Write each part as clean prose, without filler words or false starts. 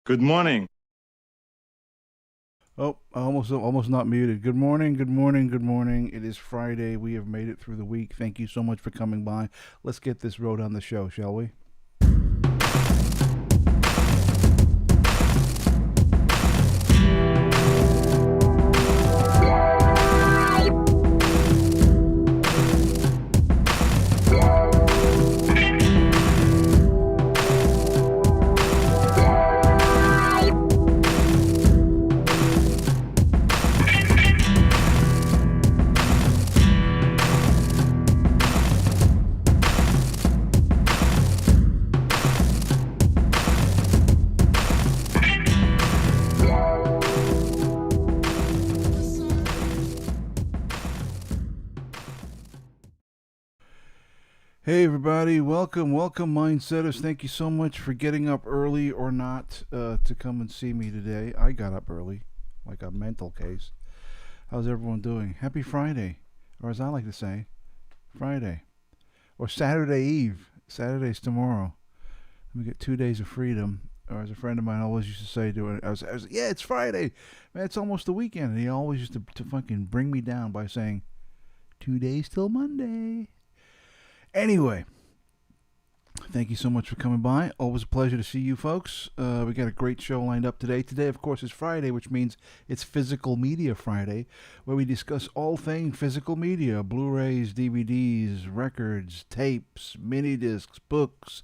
Good morning. Oh, almost not muted. Good morning, good morning, good morning. It is Friday. We have made it through the week. Thank you so much for coming by. Let's get this road on the show, shall we? Hey everybody, welcome, Mindsetters. Thank you so much for getting up early or not to come and see me today. I got up early, like a mental case. How's everyone doing? Happy Friday, or as I like to say, Friday, or Saturday Eve. Saturday's tomorrow. We get 2 days of freedom, or as a friend of mine always used to say to it, I was yeah, it's Friday, man, it's almost the weekend, and he always used to fucking bring me down by saying, 2 days till Monday. Anyway, thank you so much for coming by. Always a pleasure to see you folks. We got a great show lined up today. Today, of course, is Friday, which means it's Physical Media Friday, where we discuss all things physical media: Blu-rays, DVDs, records, tapes, mini discs, books,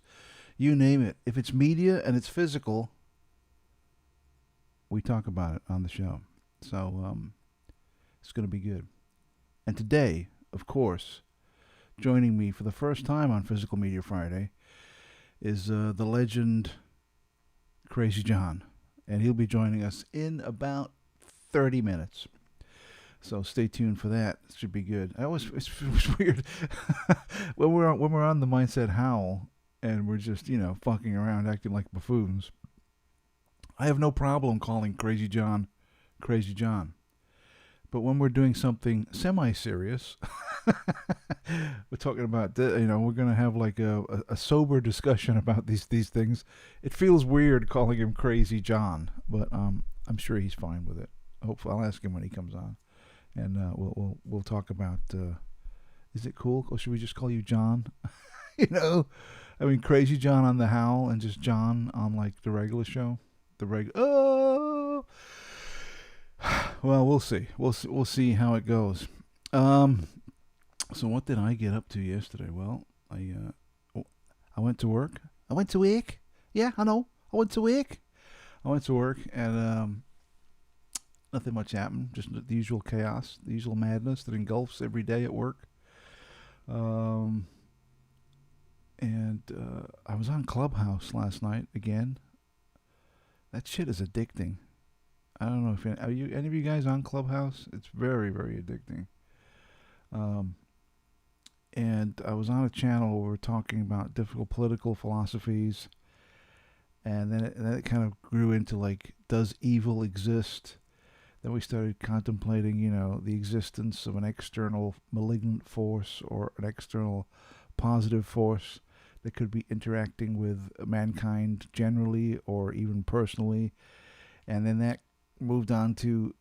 you name it. If it's media and it's physical, We talk about it on the show. So it's going to be good. And today, of course, joining me for the first time on Physical Media Friday is the legend CRAZYJON. And he'll be joining us in about 30 minutes. So stay tuned for that. It should be good. It's weird when we're on the Mindset Howl and we're just fucking around acting like buffoons. I have no problem calling CRAZYJON CRAZYJON, but when we're doing something semi-serious, we're talking about we're gonna have like a sober discussion about these things. It feels weird calling him CRAZYJON, but I'm sure he's fine with it. Hopefully, I'll ask him when he comes on. And we'll talk about. Is it cool, or should we just call you John? CRAZYJON on the Howl and just John on like the regular show. Oh, well, we'll see. We'll see how it goes. So what did I get up to yesterday? Well, I went to work. I went to work. Yeah, I know. I went to work and nothing much happened. Just the usual chaos, the usual madness that engulfs every day at work. And I was on Clubhouse last night again. That shit is addicting. I don't know if any of you guys on Clubhouse. It's very, very addicting. And I was on a channel where we were talking about difficult political philosophies, and then it kind of grew into like, does evil exist? Then we started contemplating, the existence of an external malignant force or an external positive force that could be interacting with mankind generally or even personally. And then that moved on to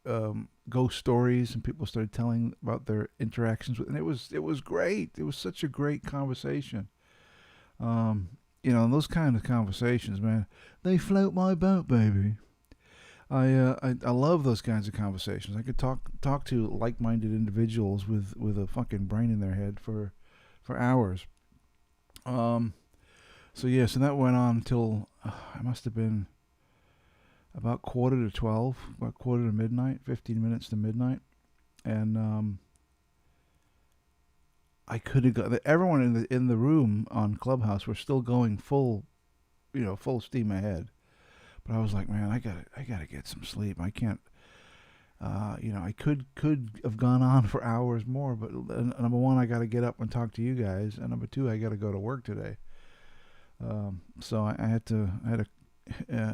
ghost stories, and people started telling about their interactions with, and it was great. It was such a great conversation. And those kind of conversations, man, they float my boat, baby. I love those kinds of conversations. I could talk to like-minded individuals with a fucking brain in their head for hours. So that went on until it must have been about 11:45, about quarter to midnight, 15 minutes to midnight, and I could have got everyone in the room on Clubhouse were still going full steam ahead. But I was like, man, I gotta get some sleep. I can't, I could have gone on for hours more. But number one, I got to get up and talk to you guys, and number two, I got to go to work today. So I had to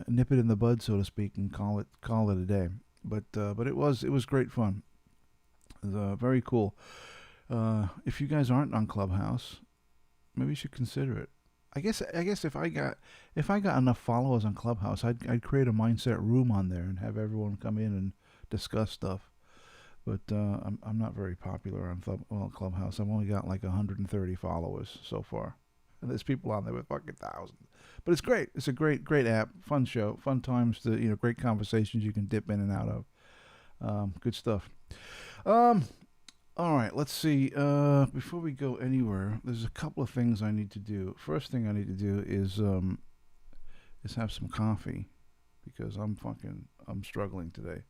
nip it in the bud, so to speak, and call it a day. But it was great fun. It was very cool. If you guys aren't on Clubhouse, maybe you should consider it. I guess if I got enough followers on Clubhouse, I'd create a mindset room on there and have everyone come in and discuss stuff. But I'm not very popular on Clubhouse. I've only got like 130 followers so far, and there's people on there with fucking thousands. But it's great. It's a great app, fun show, fun times to great conversations you can dip in and out of. Good stuff. All right, let's see. Before we go anywhere, there's a couple of things I need to do. First thing I need to do is have some coffee, because I'm struggling today.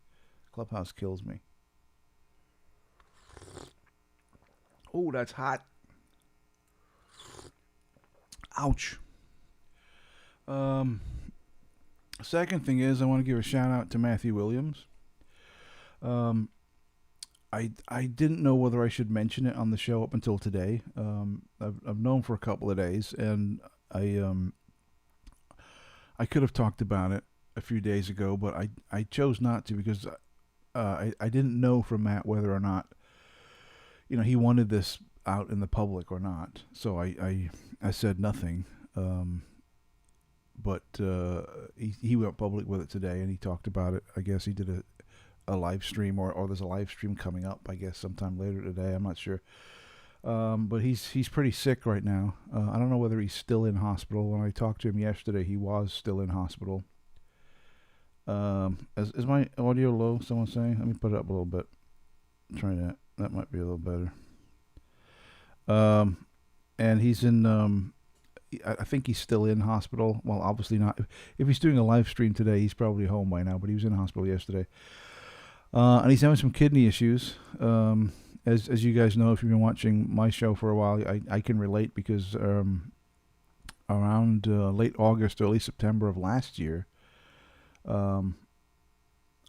Clubhouse kills me. Oh, that's hot. Ouch. Second thing is I want to give a shout out to Matthew Williams. I didn't know whether I should mention it on the show up until today. I've known for a couple of days, and I could have talked about it a few days ago, but I chose not to, because I didn't know from Matt whether or not he wanted this out in the public or not. So I said nothing. But he went public with it today, and he talked about it. I guess he did a live stream, or there's a live stream coming up, I guess, sometime later today. I'm not sure. But he's pretty sick right now. I don't know whether he's still in hospital. When I talked to him yesterday, he was still in hospital. Is my audio low, someone's saying? Let me put it up a little bit. Try that. That might be a little better. And he's in I think he's still in hospital. Well, obviously not. If he's doing a live stream today, he's probably home by now. But he was in hospital yesterday, and he's having some kidney issues. As you guys know, if you've been watching my show for a while, I can relate because around late August, early September of last year,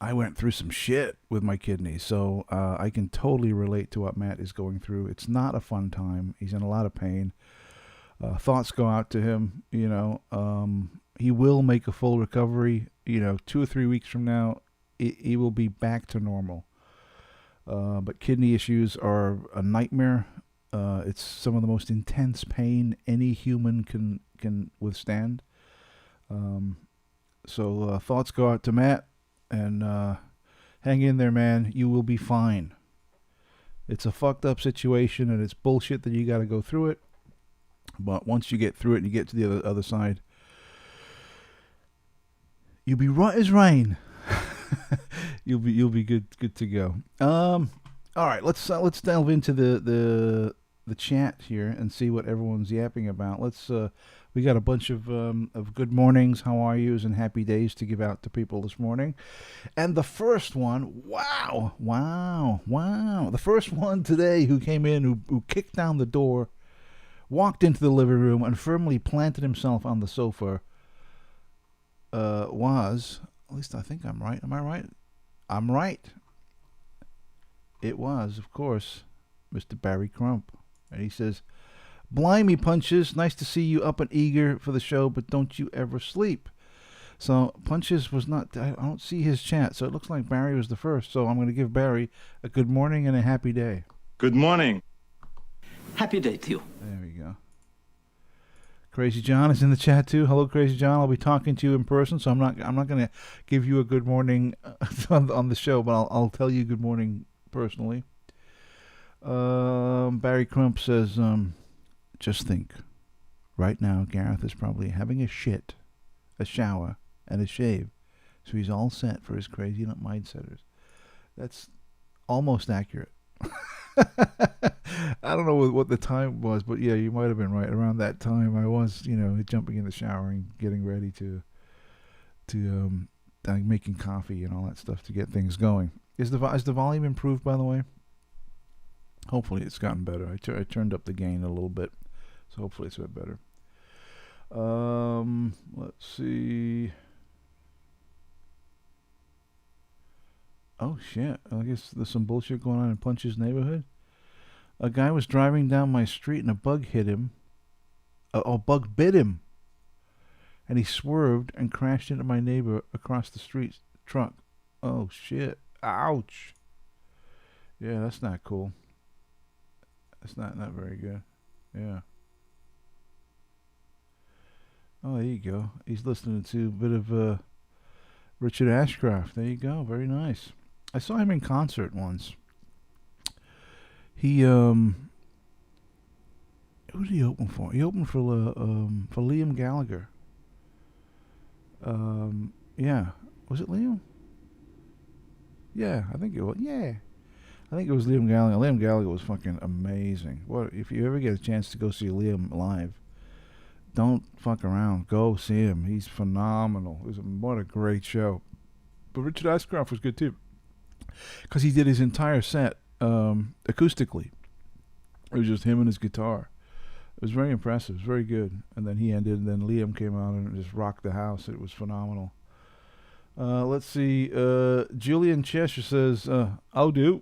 I went through some shit with my kidneys, so I can totally relate to what Matt is going through. It's not a fun time. He's in a lot of pain. Thoughts go out to him. He will make a full recovery. 2 or 3 weeks from now, he will be back to normal. But kidney issues are a nightmare. It's some of the most intense pain any human can withstand. So thoughts go out to Matt, and hang in there, man. You will be fine. It's a fucked up situation, and it's bullshit that you got to go through it. But once you get through it and you get to the other side, you'll be right as rain. You'll be good to go. All right, let's delve into the chat here and see what everyone's yapping about. We got a bunch of good mornings, how are yous, and happy days to give out to people this morning. And the first one, wow. The first one today who came in, who kicked down the door, walked into the living room, and firmly planted himself on the sofa was, at least I think I'm right. Am I right? I'm right. It was, of course, Mr. Barry Crump. And he says, "Blimey, Punches, nice to see you up and eager for the show, but don't you ever sleep." So Punches was not, I don't see his chat, so it looks like Barry was the first. So I'm going to give Barry a good morning and a happy day. Good morning. Happy day to you. There we go. Crazy John is in the chat too. Hello, Crazy John. I'll be talking to you in person, so I'm not going to give you a good morning on the show, but I'll tell you good morning personally. Barry Crump says, just think, right now Gareth is probably having a shit, a shower, and a shave, so he's all set for his crazy mindsetters. That's almost accurate. I don't know what the time was, but yeah, you might have been right. Around that time, I was, jumping in the shower and getting ready to making coffee and all that stuff to get things going. Is the volume improved, by the way? Hopefully, it's gotten better. I turned up the gain a little bit, so hopefully it's a bit better. Let's see. Oh shit! I guess there's some bullshit going on in Punch's neighborhood. A guy was driving down my street and a bug hit him. A bug bit him. And he swerved and crashed into my neighbor across the street's truck. Oh shit! Ouch! Yeah, that's not cool. That's not very good. Yeah. Oh, there you go. He's listening to a bit of Richard Ashcroft. There you go. Very nice. I saw him in concert once. He who did he open for? He opened for Liam Gallagher. Yeah. Was it Liam? Yeah, I think it was. Yeah. I think it was Liam Gallagher. Liam Gallagher was fucking amazing. What if you ever get a chance to go see Liam live? Don't fuck around. Go see him. He's phenomenal. What a great show. But Richard Ashcroft was good too, because he did his entire set acoustically. It was just him and his guitar. It was very impressive. It was very good. And then he ended, and then Liam came out and just rocked the house. It was phenomenal. Let's see. Julian Cheshire says, "I'll do."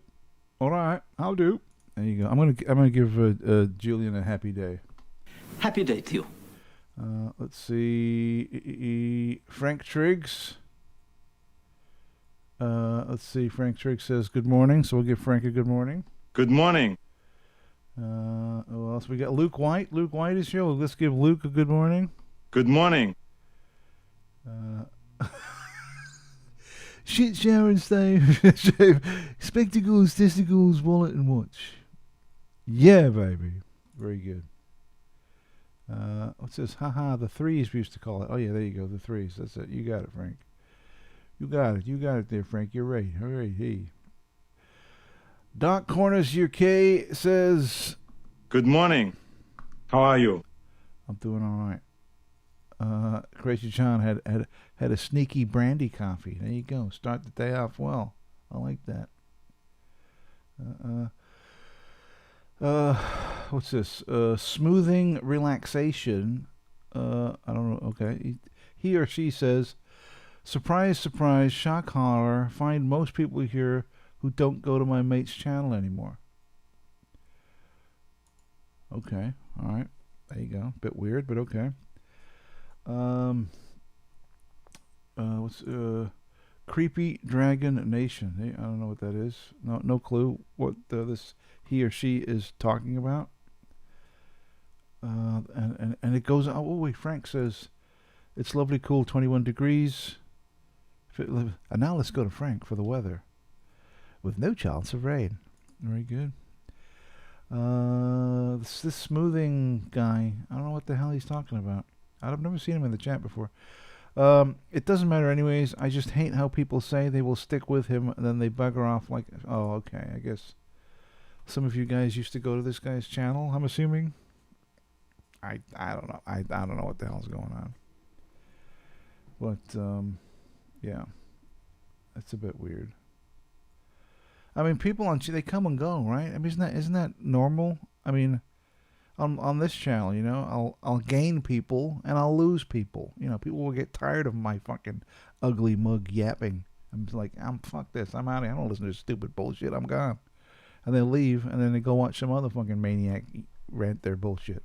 All right, I'll do. There you go. I'm gonna give Julian a happy day. Happy day to you. Let's see. Frank Triggs. Let's see. Frank Triggs says good morning, so we'll give Frank a good morning. Good morning. Who else we got? Luke White. Luke White is here. Let's give Luke a good morning. Good morning. Shit, shower and shave. Spectacles, testicles, wallet, and watch. Yeah, baby. Very good. What's this? Haha, the threes we used to call it. Oh, yeah, there you go. The threes. That's it. You got it, Frank. You got it. You got it there, Frank. You're right. All right. Hey. Doc Corners UK says, Good morning. How are you? I'm doing all right. Crazy John had a sneaky brandy coffee. There you go. Start the day off well. I like that. What's this? Smoothing relaxation. I don't know. Okay. He or she says, surprise, surprise, shock horror. Find most people here who don't go to my mate's channel anymore. Okay. All right. There you go. Bit weird, but okay. What's Creepy Dragon Nation? I don't know what that is. No clue what this he or she is talking about. And it goes. Oh wait, Frank says it's lovely, cool, 21 degrees. And now let's go to Frank for the weather, with no chance of rain. Very good. This smoothing guy. I don't know what the hell he's talking about. I've never seen him in the chat before. It doesn't matter anyways. I just hate how people say they will stick with him and then they bugger off like, oh, okay, I guess some of you guys used to go to this guy's channel, I'm assuming. I don't know. I don't know what the hell's going on. But, yeah. That's a bit weird. I mean, people they come and go, right? I mean, isn't that normal? I mean, on this channel, you know, I'll gain people and I'll lose people. You know, people will get tired of my fucking ugly mug yapping. I'm just like, fuck this. I'm out of here. I don't listen to this stupid bullshit. I'm gone. And they leave, and then they go watch some other fucking maniac rant their bullshit.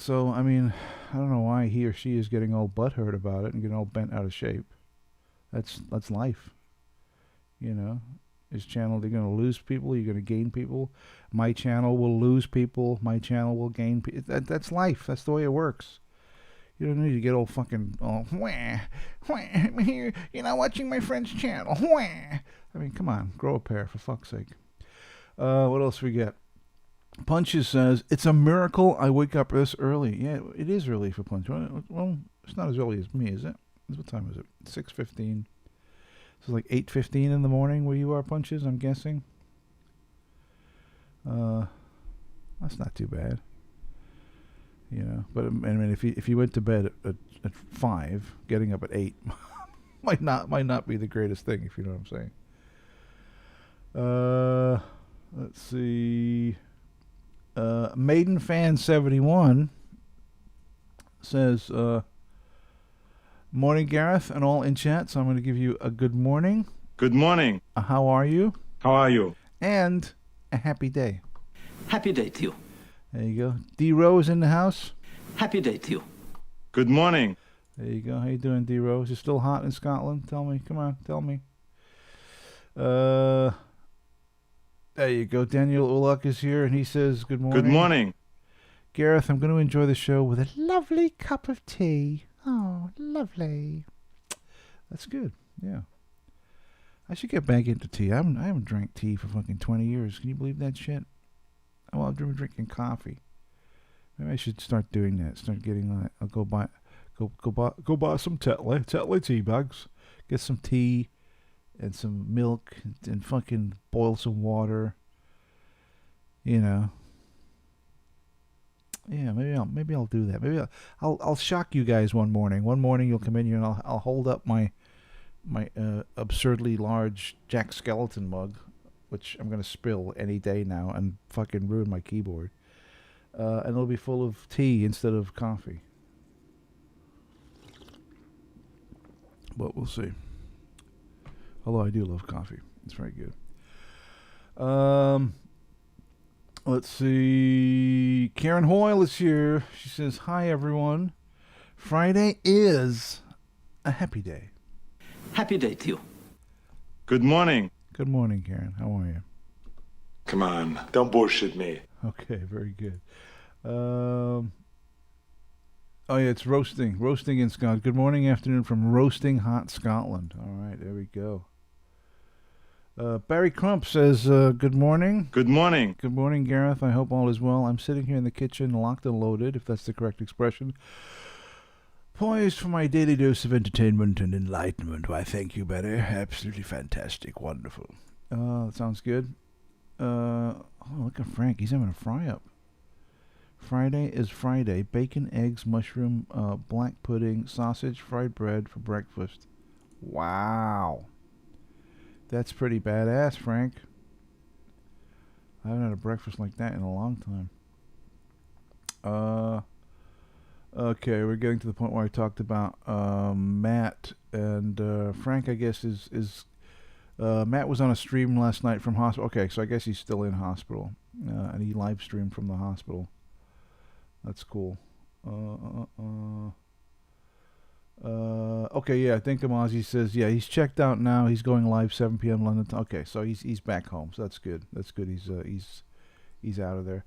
So, I mean, I don't know why he or she is getting all butthurt about it and getting all bent out of shape. That's life. You know, his channel, they're going to lose people. You're going to gain people. My channel will lose people. My channel will gain people. That's life. That's the way it works. You don't need to get all fucking, I'm here. You're not watching my friend's channel. Wah. I mean, come on. Grow a pair, for fuck's sake. What else we get? Punches says, it's a miracle I wake up this early. Yeah, it is early for Punch. Well, it's not as early as me, is it? What time is it? 6:15. So like 8:15 in the morning where you are, Punches, I'm guessing. That's not too bad. You know, but I mean, if you went to bed at 5, getting up at 8 might not be the greatest thing, if you know what I'm saying. Let's see. Maiden Fan 71 says, morning, Gareth, and all in chat. So I'm going to give you a good morning. Good morning. How are you? How are you? And a happy day. Happy day to you. There you go. D Rose in the house. Happy day to you. Good morning. There you go. How you doing, D Rose? Is it still hot in Scotland? Tell me. Come on, tell me. There you go. Daniel Uluk is here, and he says, good morning. Good morning. Gareth, I'm going to enjoy the show with a lovely cup of tea. Oh, lovely. That's good. Yeah. I should get back into tea. I haven't drank tea for fucking 20 years. Can you believe that shit? Oh, I've been drinking coffee. Maybe I should start doing that. Start getting that. I'll go buy some Tetley tea bags. Get some tea and some milk and fucking boil some water. You know. Yeah, maybe I'll do that. Maybe I'll shock you guys one morning. One morning you'll come in here and I'll hold up my absurdly large Jack Skellington mug, which I'm gonna spill any day now and fucking ruin my keyboard. And it'll be full of tea instead of coffee. But we'll see. Although I do love coffee. It's very good. Let's see. Karen Hoyle is here. She says, hi, everyone. Friday is a happy day. Happy day to you. Good morning. Good morning, Karen. How are you? Come on, don't bullshit me. Okay, very good. Oh, yeah, it's roasting. Roasting in Scotland. Good morning, afternoon from Roasting Hot Scotland. All right, there we go. Barry Crump says, good morning. Good morning. Good morning, Gareth. I hope all is well. I'm sitting here in the kitchen, locked and loaded, if that's the correct expression, poised for my daily dose of entertainment and enlightenment. Why, thank you, Barry. Absolutely fantastic. Wonderful. That sounds good. Oh, look at Frank. He's having a fry-up. Friday is Friday. Bacon, eggs, mushroom, black pudding, sausage, fried bread for breakfast. Wow. That's pretty badass, Frank. I haven't had a breakfast like that in a long time. Okay, we're getting to the point where I talked about Matt and Frank. I guess is Matt was on a stream last night from hospital. Okay, so I guess he's still in hospital, and he live streamed from the hospital. That's cool. Okay, yeah, I think Amazi says, yeah, he's checked out now. He's going live 7 p.m. London. Okay, so he's back home. So that's good. That's good. He's out of there.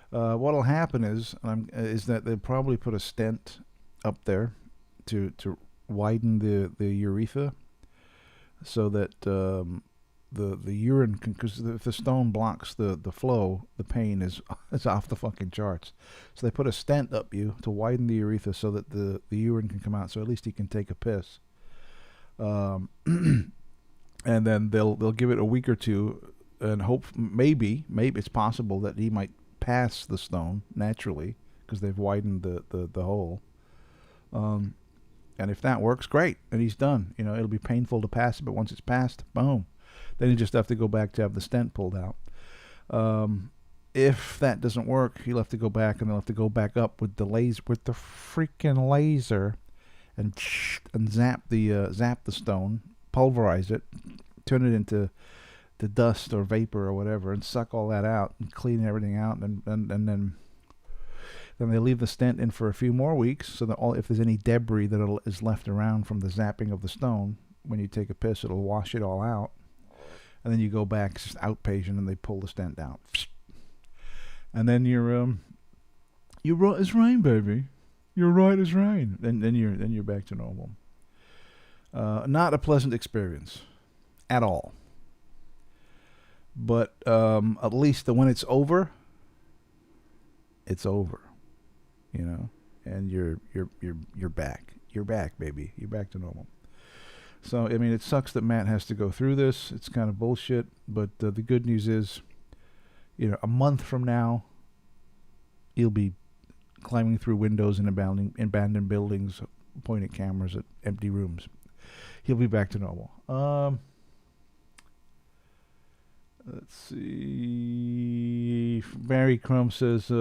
What'll happen is that they'll probably put a stent up there to widen the urethra, so that the urine can, because if the stone blocks the flow, the pain is off the fucking charts. So they put a stent up you to widen the urethra so that the urine can come out. So at least he can take a piss. And then they'll give it a week or two, and hope maybe it's possible that he might pass the stone naturally because they've widened the hole. And if that works, great, and he's done. You know, it'll be painful to pass it, but once it's passed, boom. Then you just have to go back to have the stent pulled out. If that doesn't work, he'll have to go back, and they'll have to go back up with the freaking laser, and zap the stone, pulverize it, turn it into the dust or vapor or whatever, and suck all that out and clean everything out, and then they leave the stent in for a few more weeks, so that if there's any debris that is left around from the zapping of the stone, when you take a piss, it'll wash it all out. And then you go back, it's just outpatient, and they pull the stent out. And then you're right as rain, baby. You're right as rain. Then you're back to normal. Not a pleasant experience at all. But at least when it's over, it's over. You know, and you're back. You're back, baby. You're back to normal. So, I mean, it sucks that Matt has to go through this. It's kind of bullshit. But the good news is, you know, a month from now, he'll be climbing through windows in abandoned buildings, pointing cameras at empty rooms. He'll be back to normal. Let's see. Barry Crump says,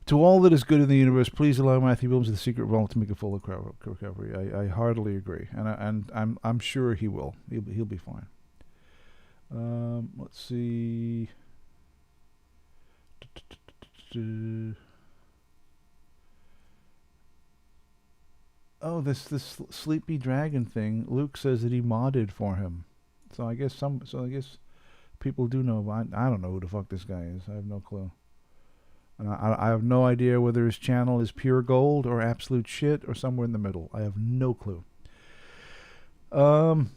to all that is good in the universe, please allow Matthew Williams of the Secret Vault to make a full recovery. I heartily agree, and I'm sure he will. He'll be fine. Let's see. Oh, this Sleepy Dragon thing. Luke says that he modded for him, so I guess people do know. I don't know who the fuck this guy is. I have no clue. And I have no idea whether his channel is pure gold or absolute shit or somewhere in the middle. I have no clue. And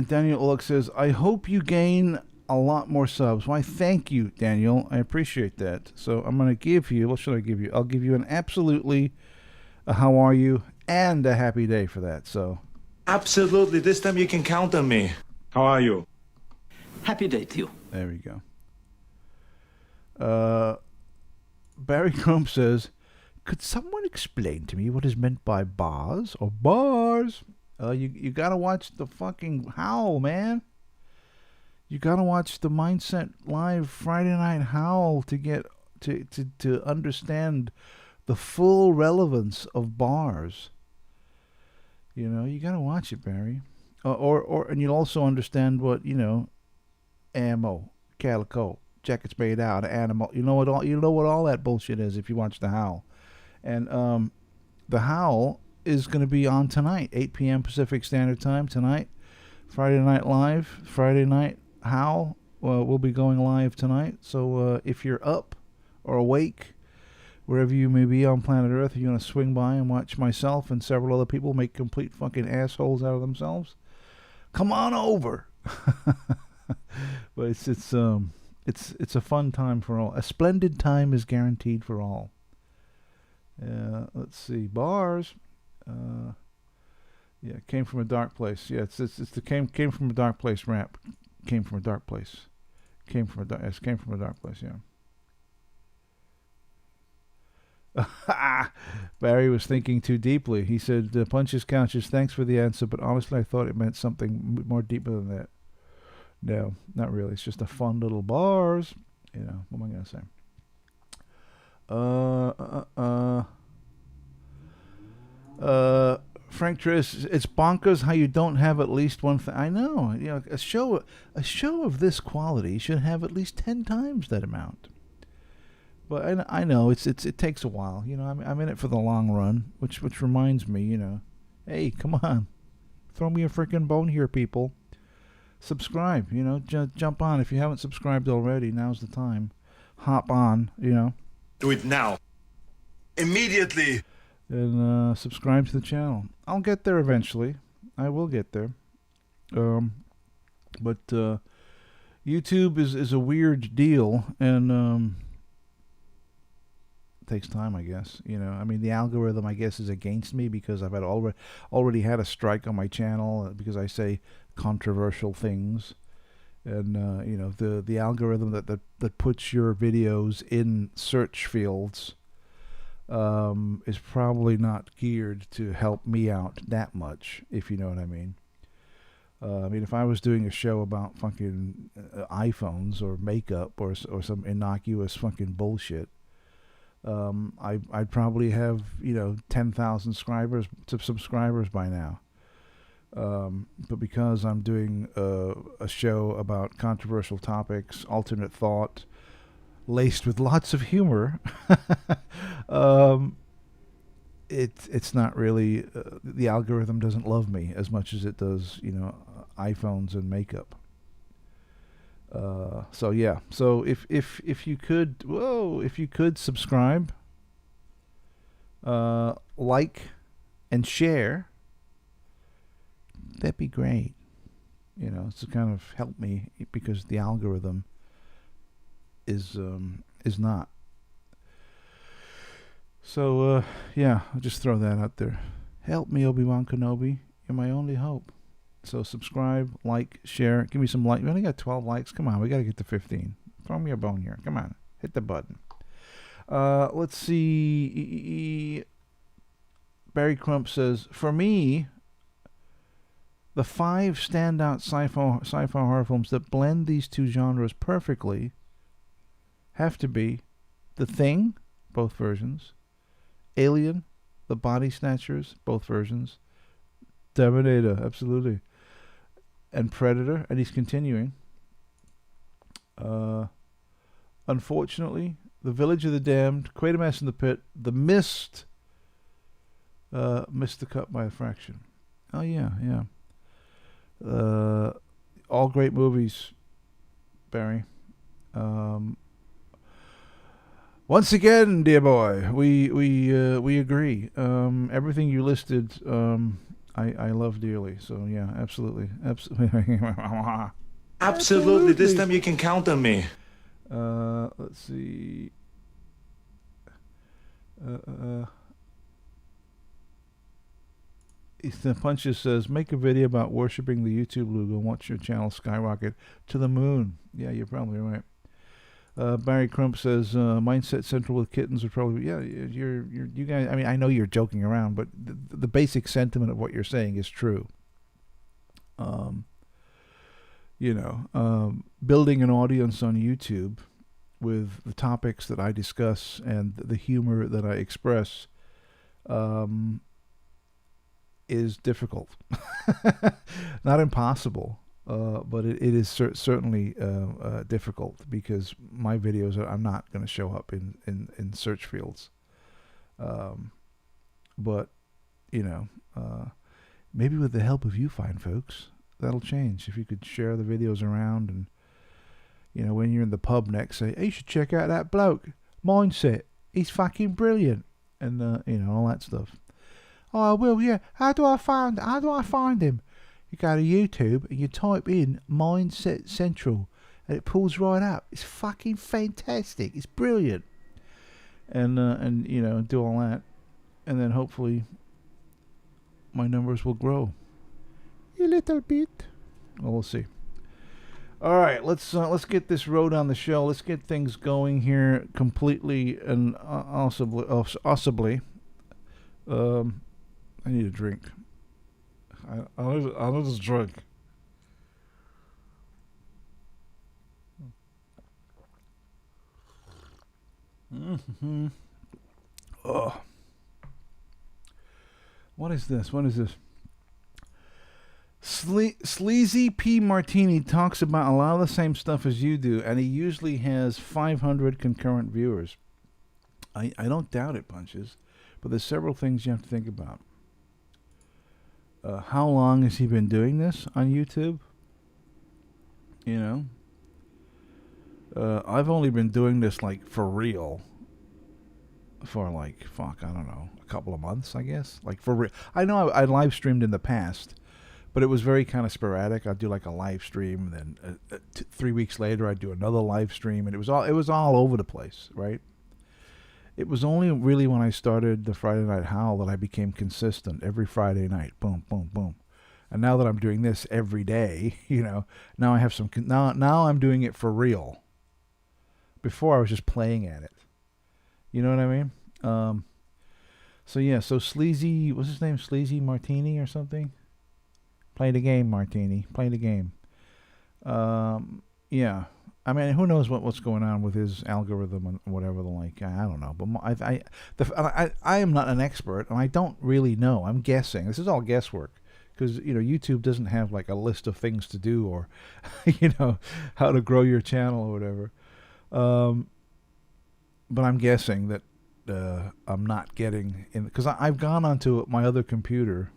Daniel Ulrich says, I hope you gain a lot more subs. Why, thank you, Daniel. I appreciate that. So I'm going to give you, what should I give you? I'll give you an absolutely how are you and a happy day for that. So Absolutely. This time you can count on me. How are you? Happy day to you. there we go. Barry Crump says, could someone explain to me what is meant by bars or bars? You gotta watch the fucking Howl, man. You gotta watch the Mindset Live Friday Night Howl to get to understand the full relevance of bars. You know, you gotta watch it, Barry. And you'll also understand what, you know, ammo, calico, jackets made out of animal. You know what all that bullshit is if you watch the Howl. And the Howl is going to be on tonight, 8 p.m. Pacific Standard Time tonight. Friday Night Live, Friday Night Howl will be going live tonight. So if you're up or awake, wherever you may be on planet Earth, if you want to swing by and watch myself and several other people make complete fucking assholes out of themselves, come on over. But it's a fun time for all. A splendid time is guaranteed for all. Let's see, bars. Yeah, came from a dark place. Yeah, it's the came from a dark place rap. Came from a dark place. Came from a dark place. Yeah. Barry was thinking too deeply. He said, punches, couches, thanks for the answer, but honestly I thought it meant something more deeper than that. No, not really. It's just a fun little bars. You know, what am I going to say? Frank Triss, it's bonkers how you don't have at least one thing. I know, you know, a show of this quality should have at least 10 times that amount. But I know it takes a while. You know, I'm in it for the long run, which reminds me, you know, hey, come on, throw me a freaking bone here, people. Subscribe, you know, jump on if you haven't subscribed already. Now's the time. Hop on, you know. Do it now. Immediately. And subscribe to the channel. I'll get there eventually. I will get there. But YouTube is a weird deal, and takes time, I guess. You know, I mean, the algorithm, I guess, is against me because I've had already had a strike on my channel because I say controversial things, and you know, the algorithm that puts your videos in search fields is probably not geared to help me out that much, if you know what I mean. I mean, if I was doing a show about fucking iPhones or makeup or some innocuous fucking bullshit, I'd probably have, you know, 10,000 subscribers by now. But because I'm doing a show about controversial topics, alternate thought, laced with lots of humor, it's not really, the algorithm doesn't love me as much as it does, you know, iPhones and makeup. So yeah, so if you could subscribe, like and share, that'd be great. You know, to kind of help me, because the algorithm is not. So yeah, I'll just throw that out there. Help me, Obi-Wan Kenobi. You're my only hope. So subscribe, like, share. Give me some like. We only got 12 likes. Come on, we got to get to 15. Throw me a bone here. Come on, hit the button. Let's see. Barry Crump says, for me, the 5 standout sci-fi horror films that blend these two genres perfectly have to be The Thing, both versions, Alien, The Body Snatchers, both versions, Terminator, absolutely, and Predator, and he's continuing. Unfortunately, The Village of the Damned, Quatermass in the Pit, The Mist, missed the cut by a fraction. Oh yeah. All great movies, Barry. Once again, dear boy, we agree. Everything you listed, I love dearly. So yeah, absolutely. Absolutely. This time you can count on me. Let's see. Ethan Punches says, make a video about worshipping the YouTube logo and watch your channel skyrocket to the moon. Yeah, you're probably right. Barry Crump says, Mindset Central with kittens would probably be, yeah, you guys, I mean, I know you're joking around, but the basic sentiment of what you're saying is true. You know, building an audience on YouTube with the topics that I discuss and the humor that I express, is difficult. Not impossible, but it is certainly difficult, because my videos are not going to show up in search fields. But, you know, maybe with the help of you fine folks, that'll change. If you could share the videos around, and, you know, when you're in the pub next, say, hey, you should check out that bloke, Mindset. He's fucking brilliant. And, you know, all that stuff. Oh, I will, yeah. How do I find him? You go to YouTube and you type in Mindset Central, and it pulls right up. It's fucking fantastic. It's brilliant. And you know, do all that, and then hopefully my numbers will grow a little bit. Well, we'll see. All right, let's get this road on the show. Let's get things going here completely and awesomely. I need a drink. I need this drink. Mm-hmm. Oh. What is this? Sleazy Martini talks about a lot of the same stuff as you do, and he usually has 500 concurrent viewers. I don't doubt it, Punches, but there's several things you have to think about. How long has he been doing this on YouTube? You know? I've only been doing this, like, for real for, like, I don't know, a couple of months, I guess. Like, for real. I know I live streamed in the past, but it was very kind of sporadic. I'd do like a live stream, and then 3 weeks later I'd do another live stream, and it was all over the place, right? It was only really when I started the Friday Night Howl that I became consistent every Friday night. Boom, boom, boom. And now that I'm doing this every day, now I have some. Now I'm doing it for real. Before I was just playing at it. You know what I mean? So Sleazy, what's his name? Sleazy Martini or something? Play the game, Martini. Play the game. Yeah. I mean, who knows what's going on with his algorithm and whatever the like. I don't know. But I am not an expert, and I don't really know. I'm guessing. This is all guesswork. Because, YouTube doesn't have like a list of things to do or, how to grow your channel or whatever. But I'm guessing that I'm not getting in, because I've gone onto my other computer,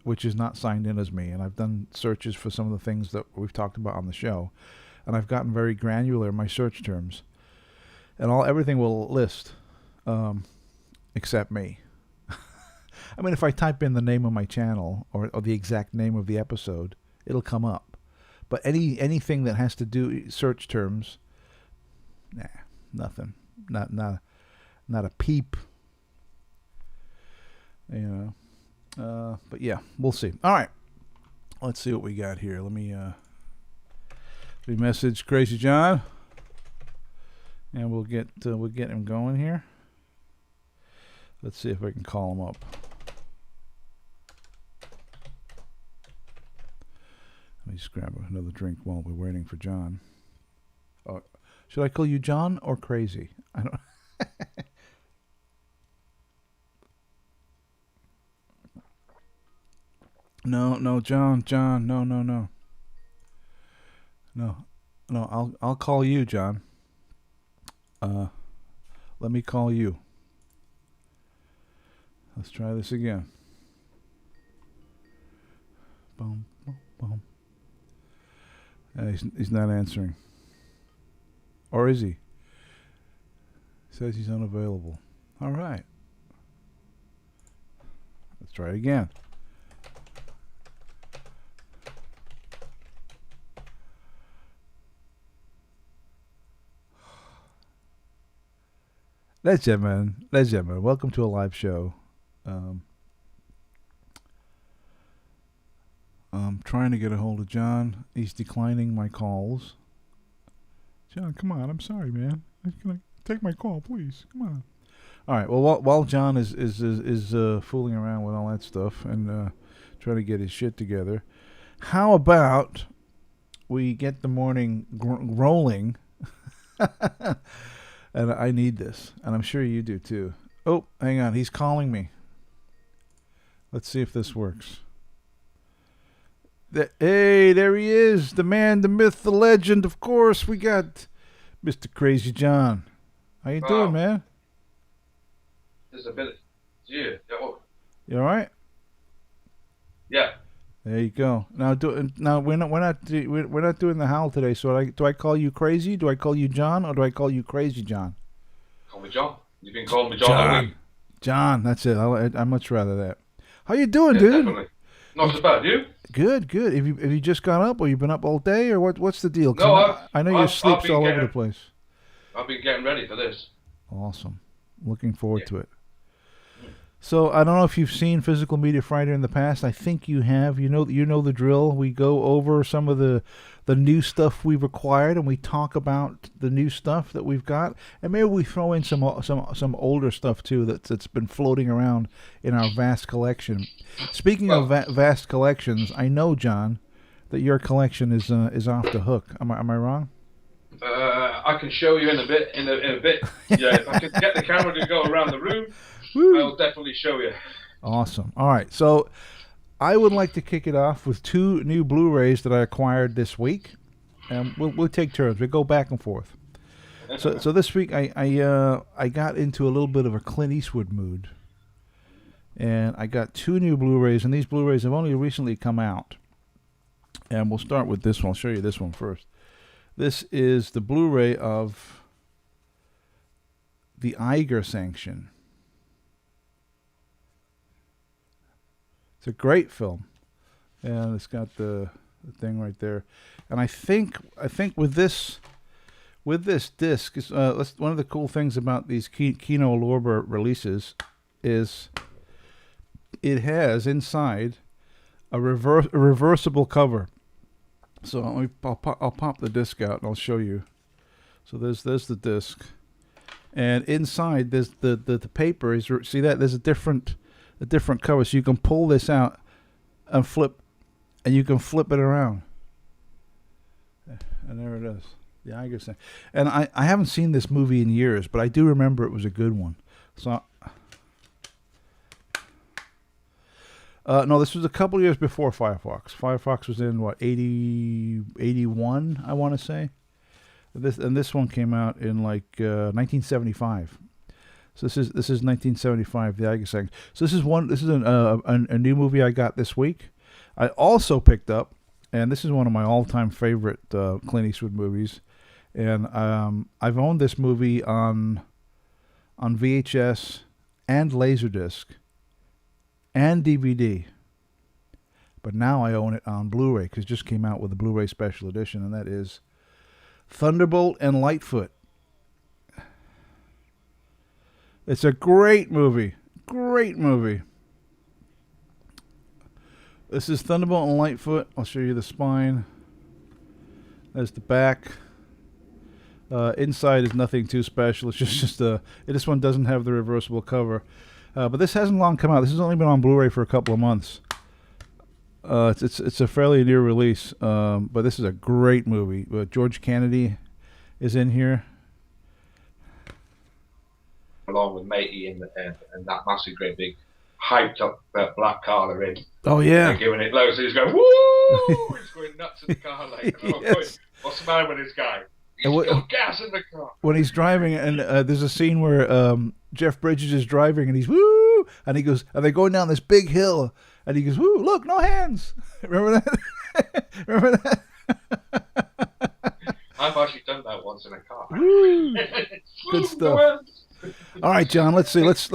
which is not signed in as me, and I've done searches for some of the things that we've talked about on the show, and I've gotten very granular in my search terms, and everything will list, except me. I mean, if I type in the name of my channel or the exact name of the episode, it'll come up. But anything that has to do search terms, nah, nothing. Not a peep. But yeah, we'll see. All right, let's see what we got here. Let me message CRAZYJON, and we'll get him going here. Let's see if I can call him up. Let me just grab another drink while we're waiting for John. Should I call you John or Crazy? I don't. No, John, no. No, I'll call you, John. Let me call you. Let's try this again. Boom, boom, boom. He's not answering. Or is he? Says he's unavailable. All right. Let's try it again. Ladies and gentlemen, welcome to a live show. I'm trying to get a hold of John. He's declining my calls. John, come on. I'm sorry, man. Can I take my call, please? Come on. All right. Well, while John is fooling around with all that stuff and trying to get his shit together, how about we get the morning rolling? And I need this, and I'm sure you do too. Oh, hang on. He's calling me. Let's see if this works. Hey, there he is. The man, the myth, the legend. Of course, we got Mr. CRAZYJON. How you doing, man? Disability. Yeah. You all right? Yeah. There you go. Now, we're not doing the howl today. So do I call you Crazy? Do I call you John, or do I call you CRAZYJON? Call me John. You've been calling me John all week. John, that's it. I much rather that. How you doing, dude? Definitely. Not so bad. You? Good. Have you just got up, or you been up all day, or what's the deal? No, I know your sleep's all over the place. I've been getting ready for this. Awesome. Looking forward to it. So I don't know if you've seen Physical Media Friday in the past. I think you have. You know the drill. We go over some of the new stuff we've acquired, and we talk about the new stuff that we've got, and maybe we throw in some older stuff too that's been floating around in our vast collection. Speaking of vast collections, I know, John, that your collection is off the hook. Am I wrong? I can show you in a bit. Yeah, if I can get the camera to go around the room, Woo. I'll definitely show you. Awesome. All right, so I would like to kick it off with 2 new Blu-rays that I acquired this week, and we'll take turns. We go back and forth. So this week I got into a little bit of a Clint Eastwood mood, and I got 2 new Blu-rays, and these Blu-rays have only recently come out. And we'll start with this one. I'll show you this one first. This is the Blu-ray of the Eiger Sanction. It's a great film, and it's got the thing right there. And I think with this disc, one of the cool things about these Kino Lorber releases is it has inside a reversible cover. So I'll pop the disc out and I'll show you. So there's the disc, and inside there's the paper is, see that there's a different cover, so you can pull this out and flip, and you can flip it around. And there it is. The Eiger Sanction. And I haven't seen this movie in years, but I do remember it was a good one. So no, this was a couple years before Firefox. Firefox was in what, 81, I want to say. This one came out in like 1975. So this is 1975, the Eiger Sanction. So this is a new movie I got this week. I also picked up, and this is one of my all-time favorite Clint Eastwood movies, and I've owned this movie on VHS and Laserdisc and DVD, but now I own it on Blu-ray because it just came out with a Blu-ray special edition, and that is Thunderbolt and Lightfoot. It's a great movie. Great movie. This is Thunderbolt and Lightfoot. I'll show you the spine. There's the back. Inside is nothing too special. It's just this one doesn't have the reversible cover. But this hasn't long come out. This has only been on Blu-ray for a couple of months. It's a fairly new release. But this is a great movie. George Kennedy is in here. Along with Matey and that massive, great big, hyped up black car they're in. Oh yeah. And giving it loads, so he's going woo! He's going nuts in the car like. Yes. What's the matter with this guy? He's got gas in the car. When he's driving, and there's a scene where Jeff Bridges is driving, and he's woo, and he goes, and they're going down this big hill, and he goes, woo! Look, no hands. Remember that? Remember that? I've actually done that once in a car. Woo. Good stuff. All right, John. Let's see. Let's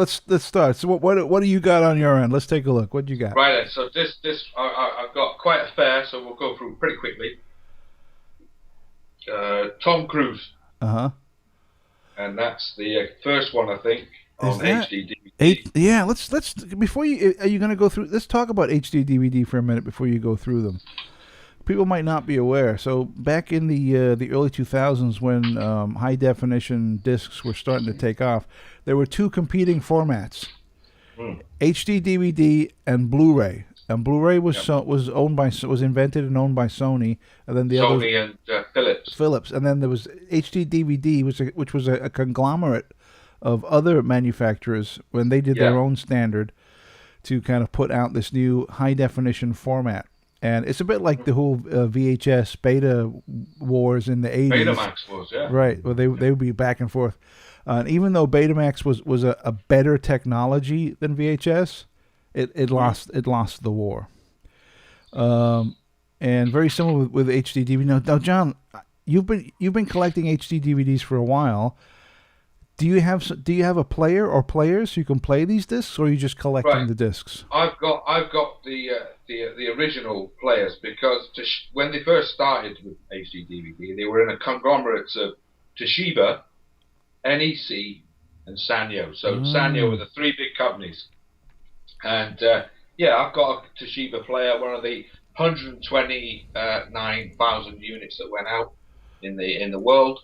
start. So what do you got on your end? Let's take a look. What do you got? Right then. So this I've got quite a fair, so we'll go through pretty quickly. Tom Cruise. And that's the first one, I think, on HD DVD. Yeah. Let's before you are you going to go through? Let's talk about HD DVD for a minute before you go through them. People might not be aware. So back in the early 2000s, when high definition discs were starting to take off, there were 2 competing formats: HD DVD and Blu-ray. And Blu-ray was invented and owned by Sony, and then the Sony and Philips, and then there was HD DVD, which was a conglomerate of other manufacturers when they did their own standard to kind of put out this new high definition format. And it's a bit like the whole VHS beta wars in the 80s. Betamax was, yeah. Right. Well, they would be back and forth. And even though Betamax was a better technology than VHS, it lost the war. And very similar with HD DVD. Now, John, you've been collecting HD DVDs for a while. Do you have a player or players you can play these discs, or are you just collecting the discs? I've got the original players, because when they first started with HD DVD, they were in a conglomerate of Toshiba, NEC, and Sanyo. So Sanyo were the 3 big companies, And yeah, I've got a Toshiba player, one of the 129,000 units that went out in the world.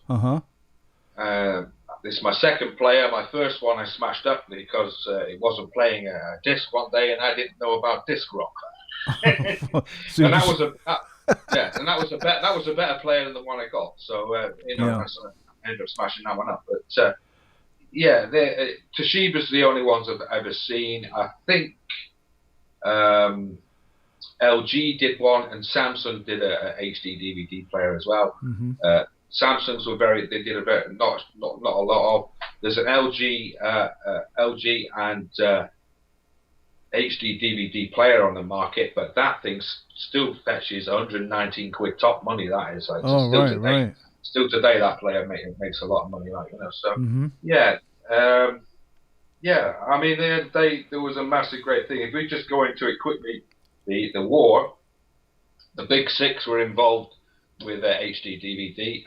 This is my second player. My first one I smashed up because it wasn't playing a disc one day, and I didn't know about disc rock. And that was a better player than the one I got. So I ended up smashing that one up. But Toshiba's the only ones I've ever seen. I think LG did one, and Samsung did a HD DVD player as well. Samsungs were they did a very not a lot of. There's an LG and HD DVD player on the market, but that thing still fetches 119 quid top money. That is, like, still today that player makes a lot of money, like, you know. So I mean, there was a massive great thing. If we just go into it quickly, the war, the big six were involved with HD DVD,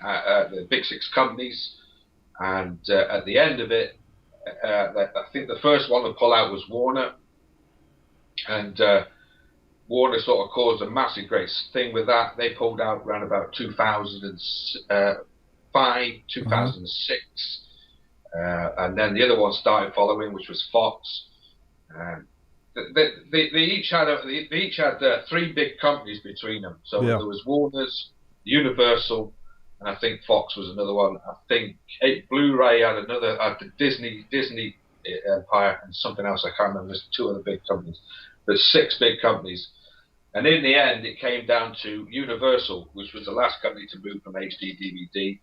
the big six companies, and at the end of it, I think the first one to pull out was Warner, and Warner sort of caused a massive great thing with that. They pulled out around about 2005, 2006, and then the other one started following, which was Fox. They each had three big companies between them. So there was Warner's, Universal, and I think Fox was another one. I think Bluray had another, the Disney Empire, and something else I can't remember. There's two other big companies, but six big companies. And in the end, it came down to Universal, which was the last company to move from HD DVD,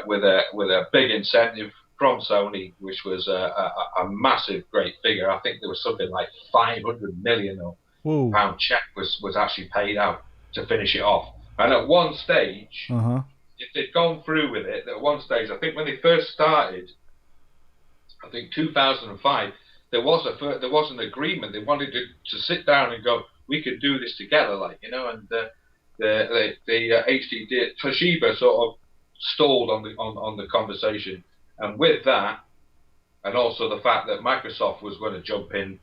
with a big incentive from Sony, which was a massive, great figure. I think there was something like 500 million pound check was actually paid out to finish it off. And at one stage, if they'd gone through with it, at one stage, I think when they first started, I think 2005, there was an agreement. They wanted to sit down and go, we could do this together, like, you know. And the HD Toshiba sort of stalled on the conversation. And with that, and also the fact that Microsoft was going to jump in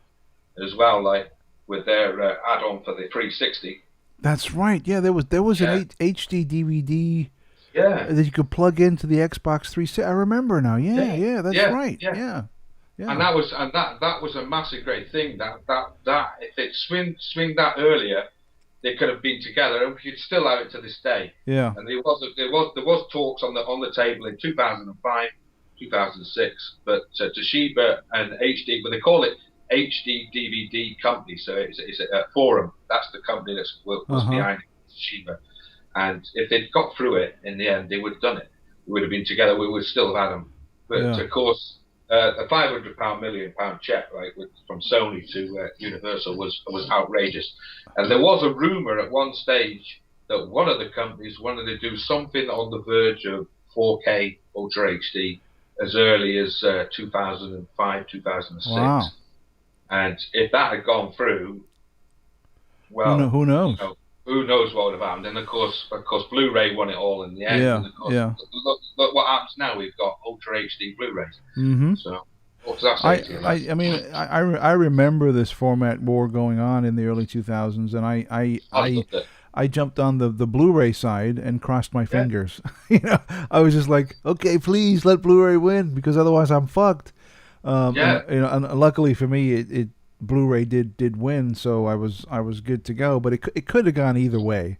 as well, like with their add-on for the 360. That's right. Yeah, there was an HD DVD that you could plug into the Xbox 360. I remember now. Yeah, that's right. Yeah. And that was a massive great thing. That if it swing that earlier, they could have been together, and we could still have it to this day. Yeah. And there was talks on the table in 2005, 2006, but Toshiba and HD, but they call it HD DVD company, so it's a Forum. That's the company that was behind Toshiba. And if they'd got through it in the end, they would have done it. We would have been together. We would still have had them. But of course, a £500 million check, right, from Sony to Universal was outrageous. And there was a rumor at one stage that one of the companies wanted to do something on the verge of 4K Ultra HD as early as 2005, 2006. Wow. And if that had gone through, well, who knows? You know, who knows what would have happened? And of course, Blu-ray won it all in the end. Yeah, and of course, look what happens now. We've got Ultra HD Blu-rays. So, what's that say to you? I mean, I remember this format war going on in the early 2000s, and I jumped on the Blu-ray side and crossed my fingers. You know, I was just like, okay, please let Blu-ray win, because otherwise I'm fucked. And luckily for me, Blu-ray did win, so I was good to go. But it could have gone either way.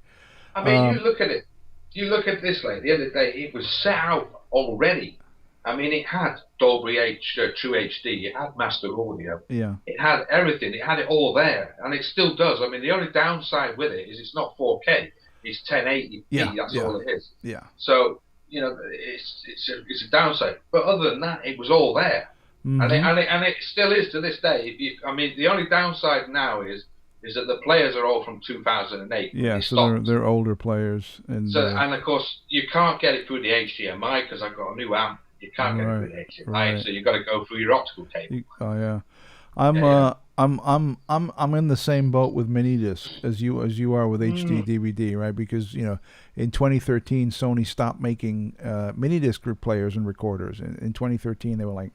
I mean, you look at it. You look at this, like the other day, it was set out already. I mean, it had Dolby True HD, it had Master Audio, it had everything, it had it all there, and it still does. I mean, the only downside with it is it's not 4K, it's 1080p. That's all it is. Yeah. So you know, it's a downside. But other than that, it was all there. And it still is to this day. I mean, the only downside now is that the players are all from 2008. Yeah, so they're older players. And of course, you can't get it through the HDMI because I've got a new amp. You can't get it through the HDMI, so you've got to go through your optical cable. I'm in the same boat with minidisc as you are with HD DVD, right? Because in 2013 Sony stopped making minidisc players and recorders. In 2013 they were like,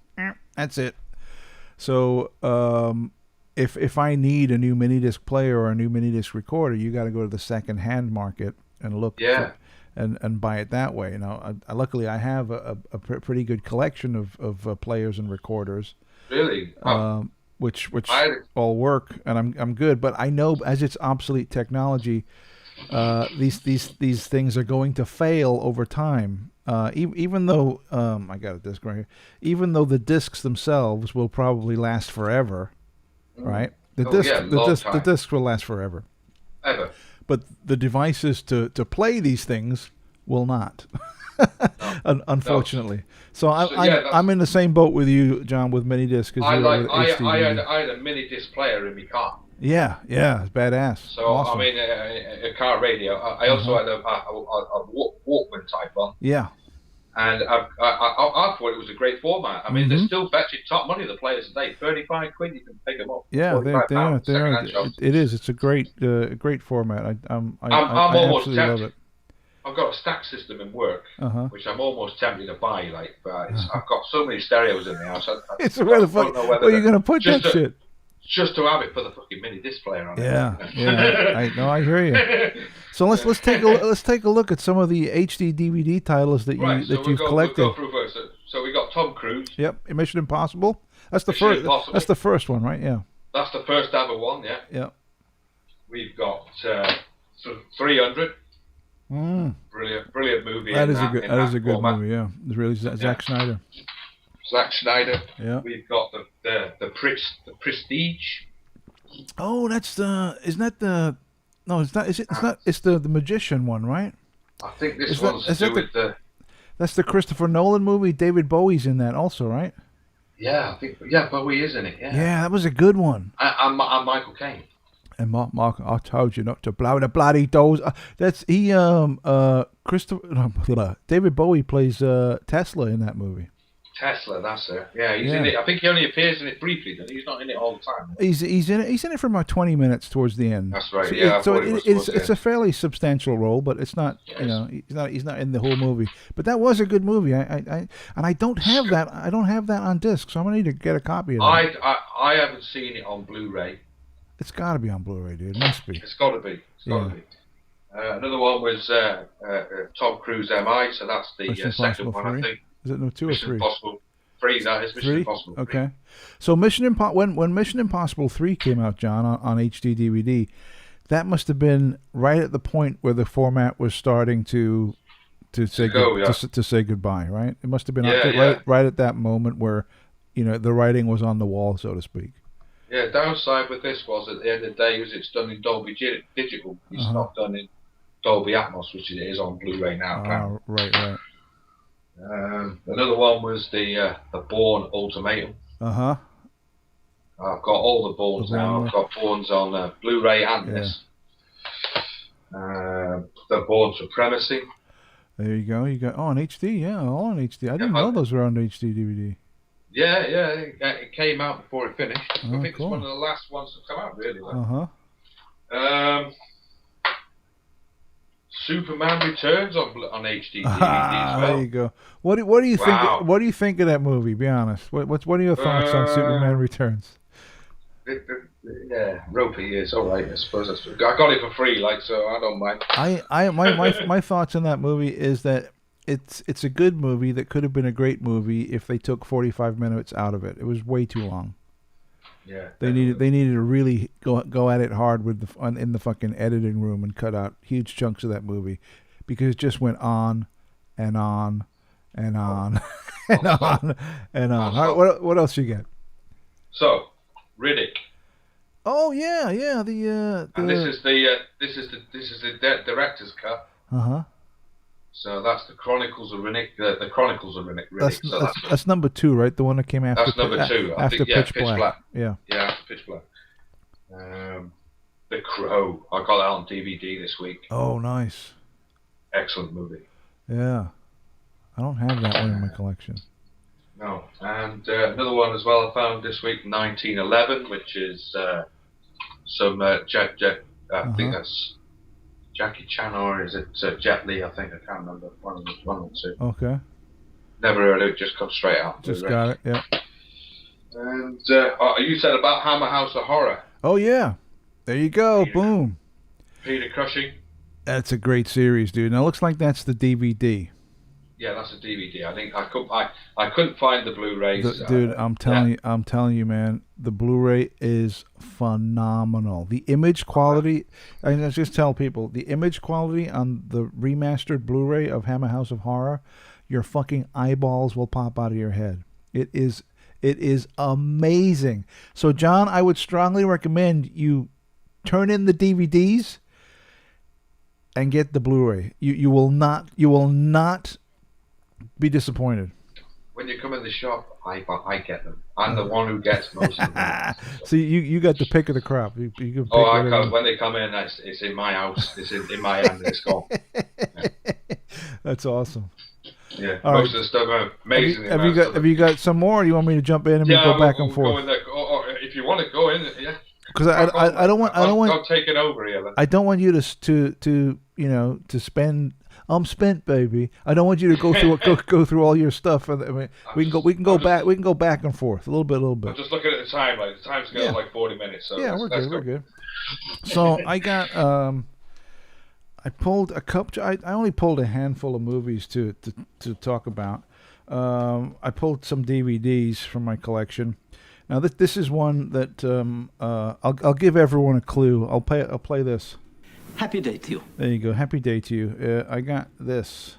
that's it. So if I need a new mini disc player or a new mini disc recorder, you got to go to the second hand market and look and buy it that way. You know, luckily I have a pretty good collection of players and recorders. Really? Which all work, and I'm good. But I know as it's obsolete technology, these things are going to fail over time. Even though I got a disc right here, even though the discs themselves will probably last forever, right? The discs will last forever. Ever. But the devices to play these things will not. Unfortunately. So I'm in the same boat with you, John, with mini disc. I had a mini disc player in my car. Yeah, it's badass. So awesome. I mean, a car radio. I also had a Walkman type one. Yeah. And I thought it was a great format. I mean, they're still fetching top money, the players today. 35 quid, you can pick them up. Yeah, they are. It is. It's a great format. I absolutely love it. I've got a stack system in work, which I'm almost tempted to buy. Like, I've got so many stereos in the house. Where are you going to put that shit? Just to have it for the fucking mini disc player on it. Yeah. I hear you. So let's take a look at some of the HD DVD titles that you've collected. We'll go through first. So we got Tom Cruise. Yep, Mission Impossible. That's the first. That's the first one, right? Yeah. That's the first ever one. Yeah. Yeah. We've got 300. Brilliant movie. That is a good movie. Yeah, it's really Zack Snyder. Zack Snyder. Yeah. We've got the Prestige. Oh, that's isn't that the? No, it's not. It's not. It's the Magician one, right? I think this one's to do with the. That's the Christopher Nolan movie. David Bowie's in that also, right? Yeah, I think. Yeah, Bowie is in it. Yeah. Yeah, that was a good one. And Michael Caine. And Mark, I told you not to blow the bloody doors. David Bowie plays Tesla in that movie. Tesla, that's it. Yeah, he's in it. I think he only appears in it briefly, though. He's not in it all the time. He's in it. He's in it for about 20 minutes towards the end. That's right. It's a fairly substantial role, but it's not. Yes. You know, he's not in the whole movie. But that was a good movie. I don't have that. I don't have that on disc, so I'm gonna need to get a copy of that. I haven't seen it on Blu-ray. It's got to be on Blu-ray, dude. It must be. It's got to be. Another one was Tom Cruise MI, so that's the second one, 3? I think. Is it 2 or 3? Mission Impossible 3, that is. Mission Impossible 3. Okay. So when Mission Impossible 3 came out, John, on HD DVD, that must have been right at the point where the format was starting to say goodbye, right? It must have been right at that moment where, the writing was on the wall, so to speak. Yeah, downside with this was at the end of the day it's done in Dolby Digital. It's not done in Dolby Atmos, which it is on Blu-ray now. Right. Another one was the Bourne Ultimatum. I've got all the Bournes now. I've got Bournes on Blu-ray and this. The Bourne Supremacy. There you go. You got on HD. Yeah, all on HD. I didn't know those were on HD DVD. Yeah, it came out before it finished. I think it's one of the last ones to come out, really. Superman Returns on HD DVD as well. There you go. What do you think? What do you think of that movie? Be honest. What are your thoughts on Superman Returns? Ropey is all right. I suppose I got it for free, so I don't mind. My thoughts on that movie is that it's a good movie that could have been a great movie if they took 45 minutes out of it. It was way too long. Yeah. They needed to really go at it hard in the fucking editing room and cut out huge chunks of that movie, because it just went on and on and on and on and on. All right, what else you get? So, Riddick. Oh yeah. And this is the director's cut. So that's the Chronicles of Riddick. The Chronicles of Riddick. That's number 2, right? The one that came after. That's number 2. After Pitch Black. Yeah. Yeah, after Pitch Black. The Crow. I got that on DVD this week. Oh, nice. Excellent movie. Yeah. I don't have that one in my collection. No. And another one as well I found this week, 1911, which is some I think that's Jackie Chan, or is it Jet Li? I think, I can't remember. One of the two. Okay. Never heard of it. Just come straight out. Just got it. Yeah. And you said about Hammer House of Horror. Oh yeah, there you go. Boom. Peter Cushing. That's a great series, dude. Now it looks like that's the DVD. Yeah, that's a DVD. I think I couldn't find the Blu-rays. Dude, I'm telling you, man, the Blu-ray is phenomenal. The image quality, I just tell people, the image quality on the remastered Blu-ray of Hammer House of Horror, your fucking eyeballs will pop out of your head. It is amazing. So, John, I would strongly recommend you turn in the DVDs and get the Blu-ray. You will not be disappointed. When you come in the shop, I get them. I'm the one who gets most of them. So you got the pick of the crop. You can pick when they come in, it's in my house. It's in my hand. It's gone. Yeah. That's awesome. Yeah, All most right. of the stuff are amazing. Have you got some more? Or do you want me to jump in and we go back and forth? Go in there. Or if you want to go in, yeah. Because I don't want I'll take it over here. Then. I don't want you to spend. I'm spent, baby. I don't want you to go through all your stuff. I mean, we can go back and forth a little bit. I'm just looking at the time. Like the time's going like 40 minutes. So yeah, we're good. So I got I pulled a couple. I only pulled a handful of movies to talk about. I pulled some DVDs from my collection. Now this is one that I'll give everyone a clue. I'll play this. Happy day to you. There you go. Happy day to you. I got this.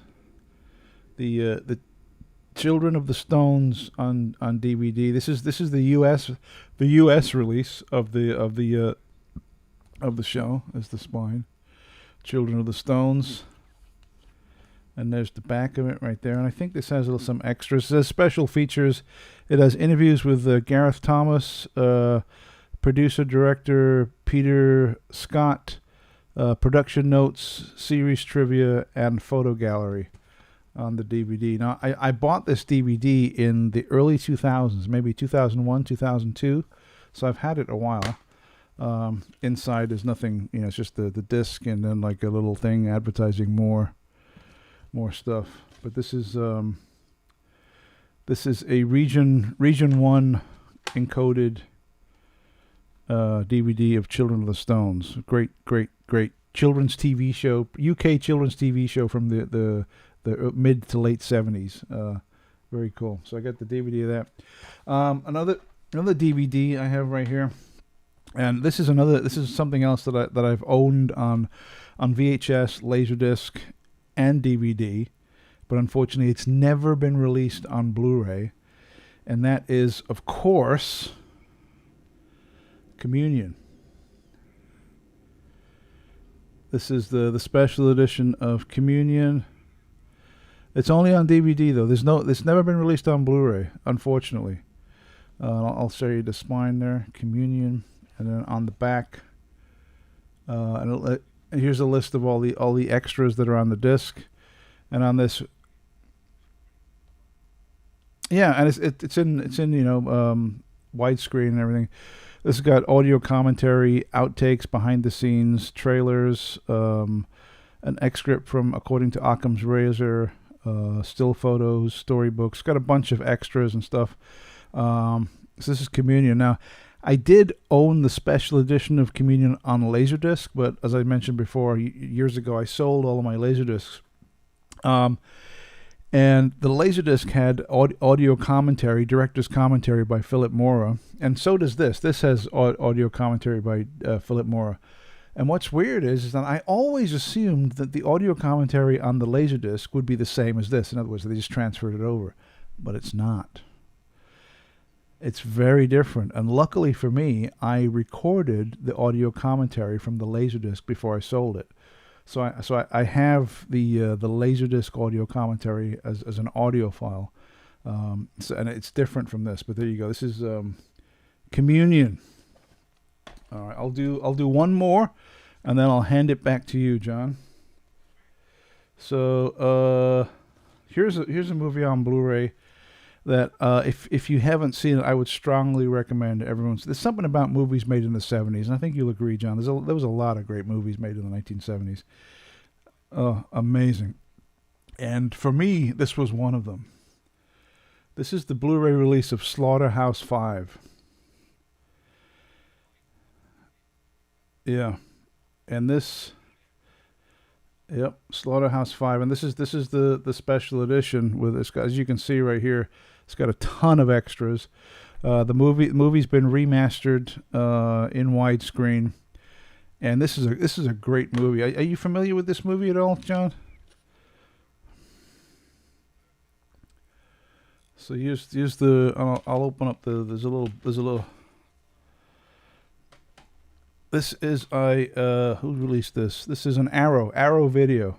The Children of the Stones on DVD. This is the US release of the show. Is the spine. Children of the Stones. And there's the back of it right there. And I think this has some extras. It says special features. It has interviews with Gareth Thomas, producer director Peter Scott. Production notes, series trivia, and photo gallery on the DVD. Now, I bought this DVD in the early 2000s, maybe 2001, 2002, so I've had it a while. Inside is nothing, it's just the disc and then like a little thing advertising more stuff. But this is a region 1 encoded DVD of Children of the Stones. Great children's TV show, UK children's TV show from the mid to late 70s. Very cool. So I got the DVD of that. Another DVD I have right here, and this is something else that I've owned on VHS, Laserdisc, and DVD, but unfortunately it's never been released on Blu-ray, and that is, of course, Communion. This is the special edition of Communion. It's only on DVD though. It's never been released on Blu-ray, unfortunately. I'll show you the spine there, Communion, and then on the back, and here's a list of all the extras that are on the disc, and on this. Yeah, and it's in widescreen and everything. This has got audio commentary, outtakes, behind the scenes, trailers, an excerpt from According to Occam's Razor, still photos, storybooks. Got a bunch of extras and stuff. So this is Communion. Now, I did own the special edition of Communion on Laserdisc, but as I mentioned before, years ago, I sold all of my Laserdiscs. And the Laserdisc had audio commentary, director's commentary by Philip Mora, and so does this. This has audio commentary by Philip Mora. And what's weird is that I always assumed that the audio commentary on the Laserdisc would be the same as this. In other words, they just transferred it over. But it's not. It's very different. And luckily for me, I recorded the audio commentary from the Laserdisc before I sold it. So I have the Laserdisc audio commentary as an audio file, and it's different from this. But there you go. This is Communion. All right, I'll do one more, and then I'll hand it back to you, John. So here's a movie on Blu-ray that if you haven't seen it, I would strongly recommend everyone. There's something about movies made in the 70s, and I think you'll agree, John. There was a lot of great movies made in the 1970s. Amazing. And for me, this was one of them. This is the Blu-ray release of Slaughterhouse 5. Yeah. And this... Yep, Slaughterhouse 5. And this is the special edition with this, as you can see right here. It's got a ton of extras. The movie's been remastered in widescreen. And this is a great movie. Are you familiar with this movie at all, John? So here's the. I'll open up the. There's a little. This is who released this? This is an Arrow Video.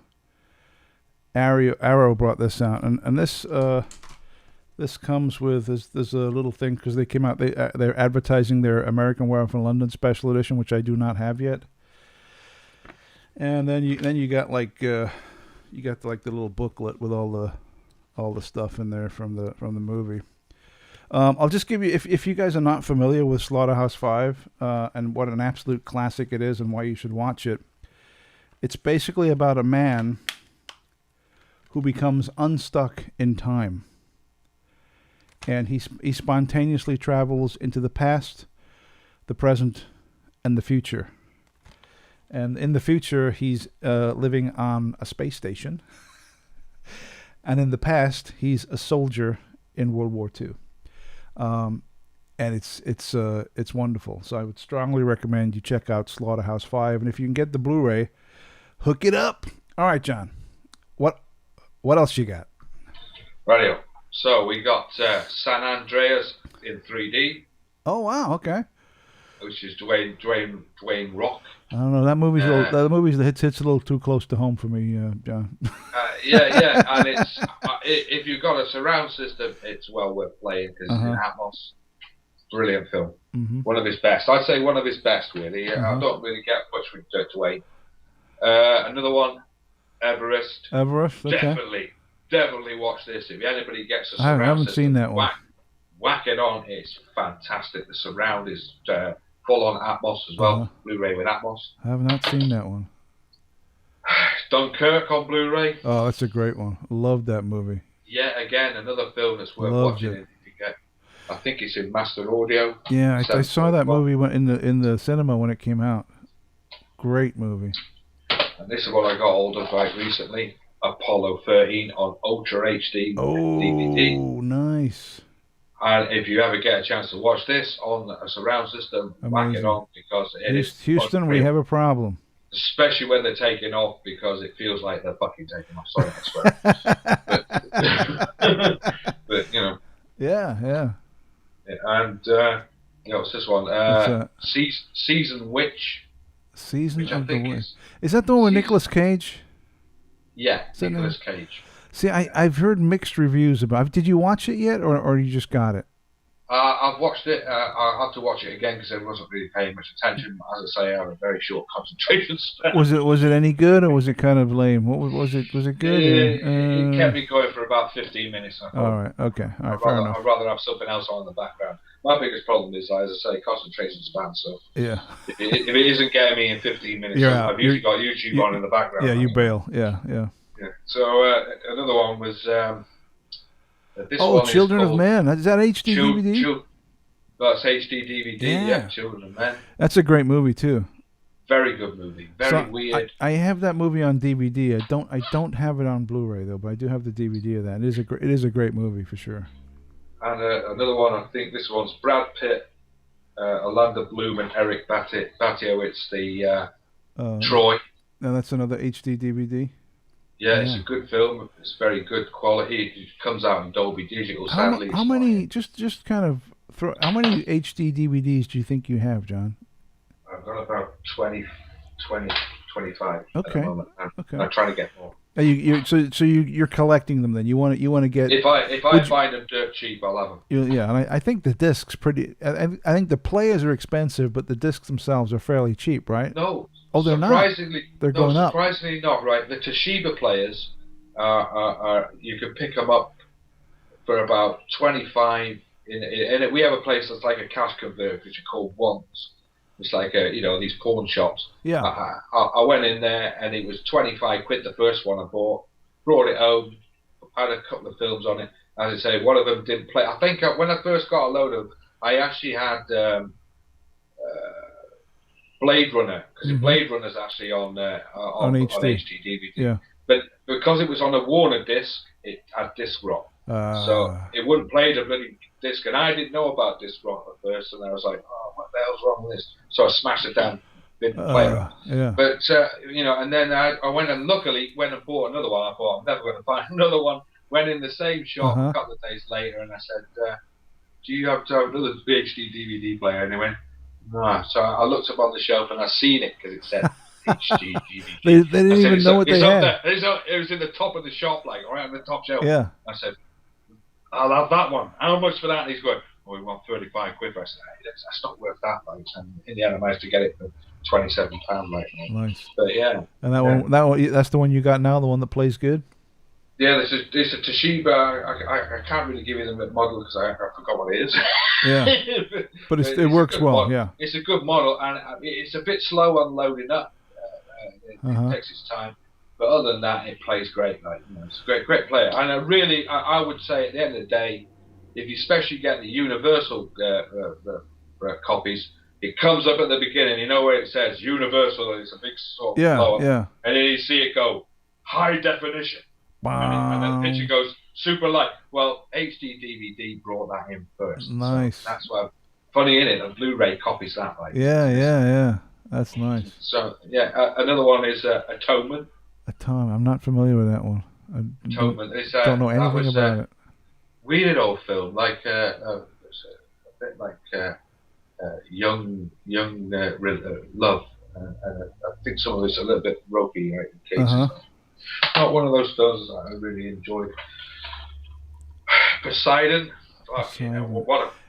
Arrow brought this out, and this comes with there's a little thing because they came out. They're advertising their American Werewolf in London special edition, which I do not have yet. And then you got like the little booklet with all the stuff in there from the movie. I'll just give you if you guys are not familiar with Slaughterhouse 5 and what an absolute classic it is and why you should watch it. It's basically about a man who becomes unstuck in time. And he spontaneously travels into the past, the present, and the future. And in the future, he's living on a space station. And in the past, he's a soldier in World War II. And it's wonderful. So I would strongly recommend you check out Slaughterhouse 5. And if you can get the Blu-ray, hook it up. All right, John. What else you got? Radio. So we got San Andreas in 3D. Oh wow, okay. Which is Dwayne Rock. I don't know. That movie's hits a little too close to home for me, John. Yeah, and it's if you've got a surround system, it's well worth playing because it's in Atmos. Brilliant film. Mm-hmm. One of his best. I'd say one of his best, really. I don't really get much with Dwayne. Another one, Everest. Okay. Definitely watch this. If anybody gets a I surround haven't system, seen that one. Whack it on. It's fantastic. The surround is full on Atmos as well. Blu-ray with Atmos. I have not seen that one. Dunkirk on Blu-ray. Oh, that's a great one. Love that movie. Yeah, again, another film that's worth watching. If you get, I think it's in Master Audio. Yeah, I saw that movie in the cinema when it came out. Great movie. And this is what I got hold of right recently. Apollo 13 on Ultra HD DVD. Oh, nice. And if you ever get a chance to watch this on a surround system, whack it on because it is Houston, we have a problem. Especially when they're taking off because it feels like they're fucking taking off. Sorry, I swear. but you know. Yeah. And what's this one? Season Witch. Season of the Witch. Is that the one with Nicolas Cage? Yeah, Nicolas Cage. See, I've heard mixed reviews about it. Did you watch it yet, or you just got it? I've watched it. I'll have to watch it again because I wasn't really paying much attention. As I say, I have a very short concentration span. Was it any good, or was it kind of lame? What was it? Was it good? It kept me going for about 15 minutes. All right. Okay. All right. Fair enough. I'd rather have something else on in the background. My biggest problem is, as I say, concentration span. So yeah, if it isn't getting me in 15 minutes, I've usually got YouTube on in the background. Yeah, you bail. Yeah. So another one was this one. Children of Men. Is that HD DVD? That's HD DVD. Yeah, Children of Men. That's a great movie too. Very good movie. Very weird. I have that movie on DVD. I don't have it on Blu-ray though, but I do have the DVD of that. It is a great movie for sure. And another one, I think this one's Brad Pitt, Orlando Bloom, and Eric Batio. It's the Troy. And that's another HD DVD. Yeah, it's a good film. It's very good quality. It comes out in Dolby Digital. Sadly, how many? Just kind of throw. How many HD DVDs do you think you have, John? I've got about 20, 25 okay. at the moment. I'm trying to get more. You're collecting them then. You want to get. If I find them dirt cheap, I'll have them. Yeah, and I think the discs pretty. I think the players are expensive, but the discs themselves are fairly cheap, right? No. Oh, they're not. They're going up. Surprisingly not, right? The Toshiba players are you can pick them up for about 25. We have a place that's like a cash converter, which are called Ones. It's like these pawn shops. Yeah. I went in there and it was 25 quid the first one I bought. Brought it home, had a couple of films on it, as I say, one of them didn't play. I think when I first got a load of, I actually had Blade Runner, because Blade Runner's actually on HD DVD. Yeah. But because it was on a Warner disc, it had disc rot. So it wouldn't play the bloody disc, and I didn't know about disc rot at first, and I was like, oh, what the hell's wrong with this? So I smashed it down, didn't play it. Yeah. But, and then I went and luckily went and bought another one. I thought, I'm never going to find another one. Went in the same shop a couple of days later, and I said, do you have to have another HD DVD player? And they went, no. So I looked up on the shelf, and I seen it, because it said HD DVD. They didn't even know what they had. It was in the top of the shop, like right on the top shelf. Yeah. I said, I'll have that one. How much for that? And he's going, we want 35 quid for it. I said, hey, that's not worth that, mate. And in the end, I managed to get it for £27, mate. Nice. But yeah. And that one, that's the one you got now, the one that plays good? Yeah, this is a Toshiba. I can't really give you the model because I forgot what it is. Yeah. But it works well, model. yeah. It's a good model, and it's a bit slow on loading up. It takes its time. But other than that, it plays great. Like, it's a great player. And I would say at the end of the day, if you especially get the Universal copies, it comes up at the beginning. You know where it says Universal, and it's a big sort of blow up. Yeah. And then you see it go high definition, and then the picture goes super light. Well, HD DVD brought that in first. Nice. So that's why. Funny, isn't it? A Blu-ray copies that. Like. Yeah. That's nice. So another one is Atonement. Atonement. I'm not familiar with that one. Atonement. Don't know anything about it. Weird old film, like a bit like young love. I think some of it's a little bit ropey, right? In cases. Not one of those films that I really enjoyed. Poseidon. Fuck,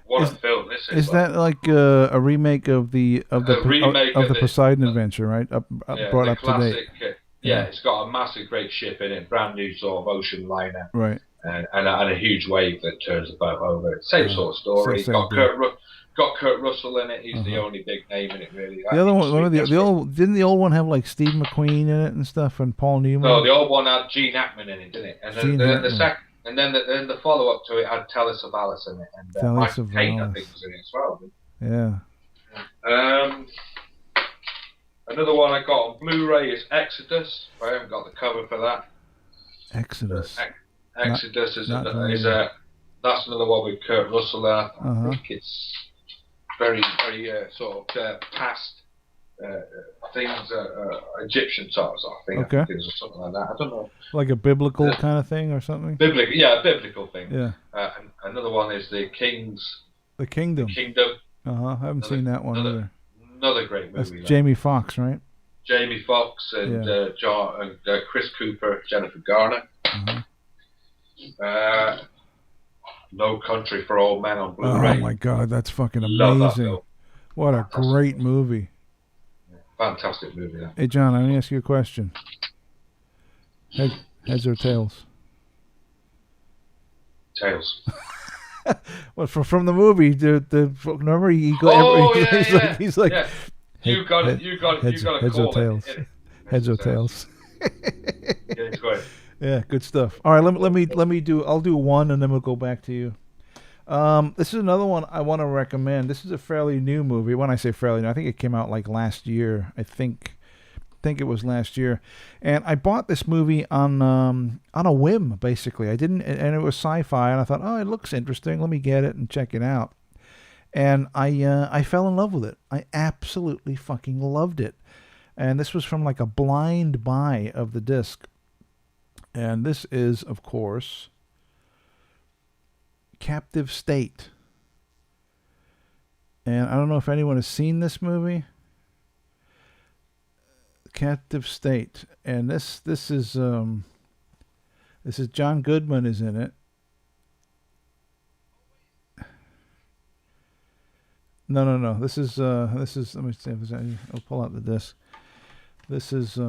what a film this is. Is that like a remake of the Poseidon adventure, right? Brought up to date. Yeah, it's got a massive, great ship in it, brand new sort of ocean liner, right? And a huge wave that turns the boat over. Same sort of story. Got Kurt Russell in it. He's the only big name in it, really. The other one, didn't the old one have like Steve McQueen in it and stuff, and Paul Newman? No, the old one had Gene Hackman in it, didn't it? And then the follow up to it had Telly Savalas in it, and Michael Caine, I think, was in it as well. Yeah. Another one I got on Blu-ray is Exodus. I haven't got the cover for that. Exodus. Exodus is that's another one with Kurt Russell there. I think it's very, very sort of past things, Egyptian types, I think. Okay. Or something like that. I don't know. Like a biblical kind of thing or something? A biblical thing. Yeah. And another one is The Kingdom. The Kingdom. I haven't seen that one either. Another great movie. That's Jamie Foxx, right? Jamie Foxx and Chris Cooper, Jennifer Garner. No Country for Old Men on Blu-ray. Oh my God, that's fucking amazing! What a great movie! Fantastic movie. That. Hey John, let me ask you a question. Heads or tails? Tails. Well, from the movie, remember he's like, you got it. Heads or tails? Heads or tails? Yeah, great. Yeah, good stuff. All right, I'll do one, and then we'll go back to you. This is another one I want to recommend. This is a fairly new movie. When I say fairly new, I think it came out like last year. I think it was last year, and I bought this movie on a whim. Basically, I didn't, and it was sci-fi, and I thought, oh, it looks interesting. Let me get it and check it out. And I fell in love with it. I absolutely fucking loved it. And this was from like a blind buy of the disc. And this is, of course, Captive State. And I don't know if anyone has seen this movie. Captive State. And this is John Goodman is in it. No. This is let me see if I'll pull out the disc. This is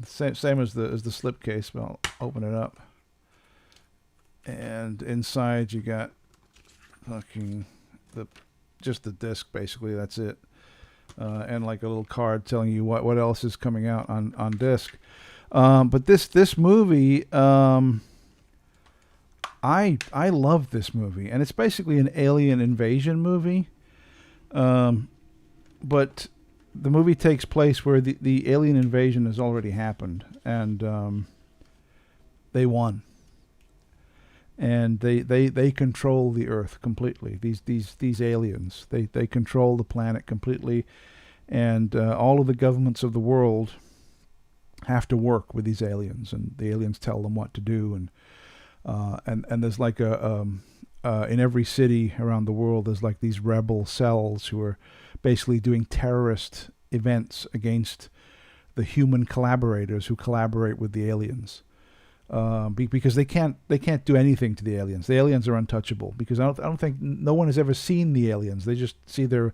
same as the slipcase, but I'll open it up. And inside you got just the disc, basically. That's it. And like a little card telling you what else is coming out on disc. But this movie, I I love this movie, and it's basically an alien invasion movie. But the movie takes place where the alien invasion has already happened, and they won. And they control the Earth completely. These aliens, they control the planet completely, and all of the governments of the world have to work with these aliens, and the aliens tell them what to do, and there's like in every city around the world, there's like these rebel cells who are basically doing terrorist events against the human collaborators who collaborate with the aliens. Because they can't do anything to the aliens. The aliens are untouchable because I don't think no one has ever seen the aliens. They just see their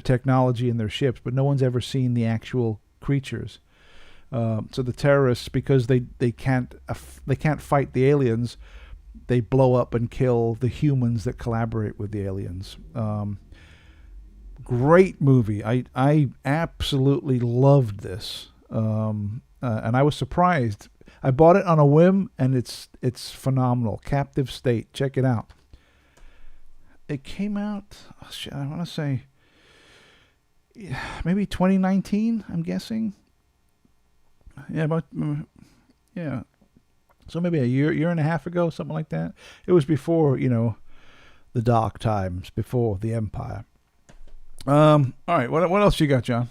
technology and their ships, but no one's ever seen the actual creatures. So the terrorists, because they can't fight the aliens, they blow up and kill the humans that collaborate with the aliens. Great movie. I absolutely loved this, and I was surprised. I bought it on a whim, and it's phenomenal. Captive State. Check it out. It came out, I want to say, maybe 2019, I'm guessing. Yeah, so maybe a year and a half ago, something like that. It was before, the dark times, before the Empire. All right, what else you got, John?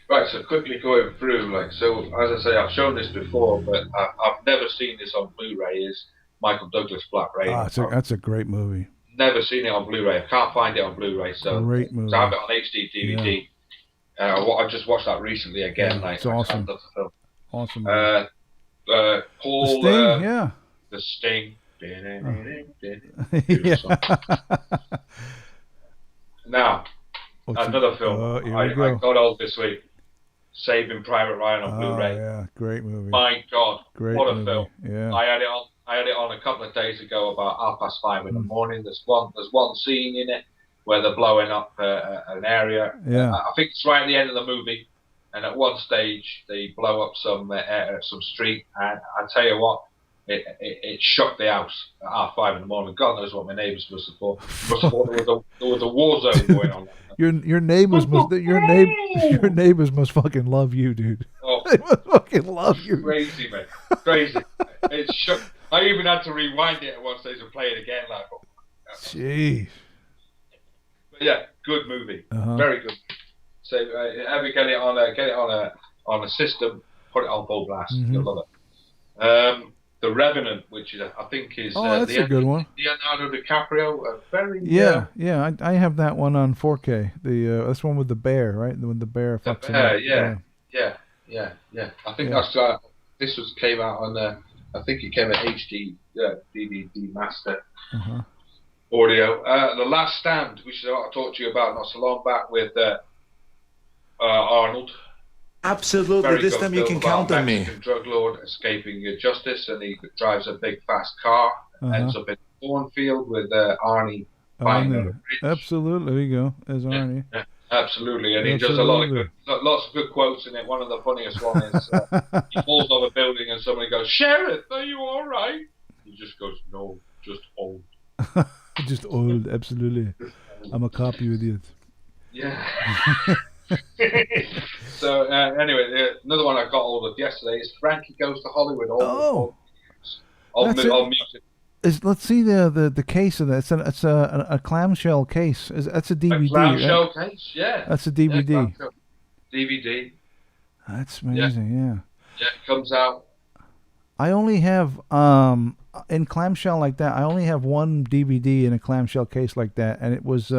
Right, so quickly going through, as I say, I've shown this before, but I've never seen this on Blu-ray, is Michael Douglas Black Rain. That's a great movie. Never seen it on Blu-ray. I can't find it on Bluray, so great movie. So I have it on HD DVD. Yeah. I just watched that recently again. It's awesome. I love the film. Awesome. Paul, The Sting, The Sting. Now, another film. I got old this week. Saving Private Ryan on Blu-ray. Yeah, great movie. My God, what a film! Yeah. I had it on a couple of days ago, about 5:30 in the morning. There's one scene in it where they're blowing up an area. Yeah. I think it's right at the end of the movie, and at one stage they blow up some street, and I tell you what, it shook the house at 5:30 in the morning. God knows what my neighbours must have thought. There was a war zone going on. Your neighbors must fucking love you, dude. Oh, they must fucking love you. Crazy, man. Crazy. It shook. I even had to rewind it at one stage and play it again. Jeez. But yeah, good movie. Very good. So ever get it on a system, put it on full blast. You'll love it. The Revenant, which I think is that's a good one. Leonardo DiCaprio, Yeah. I have that one on 4K. That's one with the bear, right? When the bear fucks him up. Yeah. I think that's this came out on I think it came at HD DVD Master Audio. The Last Stand, which I talked to you about not so long back with Arnold. Absolutely, this time you can count on me. Mexican drug lord escaping justice, and he drives a big fast car, ends up in a cornfield with Arnie. Absolutely, there you go. There's Arnie. Yeah, absolutely, and he does a lot of lots of good quotes in it. One of the funniest one is he falls off a building and somebody goes, "Sheriff, are you all right?" He just goes, "No, just old." Just old, absolutely. I'm a cop, you idiot. Yeah. So anyway, another one I got hold of yesterday is Frankie Goes to Hollywood. All music. Let's see the case of that. It's a clamshell case. That's a DVD. A clamshell case, yeah. That's a DVD. Yeah, DVD. That's amazing. Yeah. Yeah, it comes out. I only have in clamshell like that. I only have one DVD in a clamshell case like that, and it was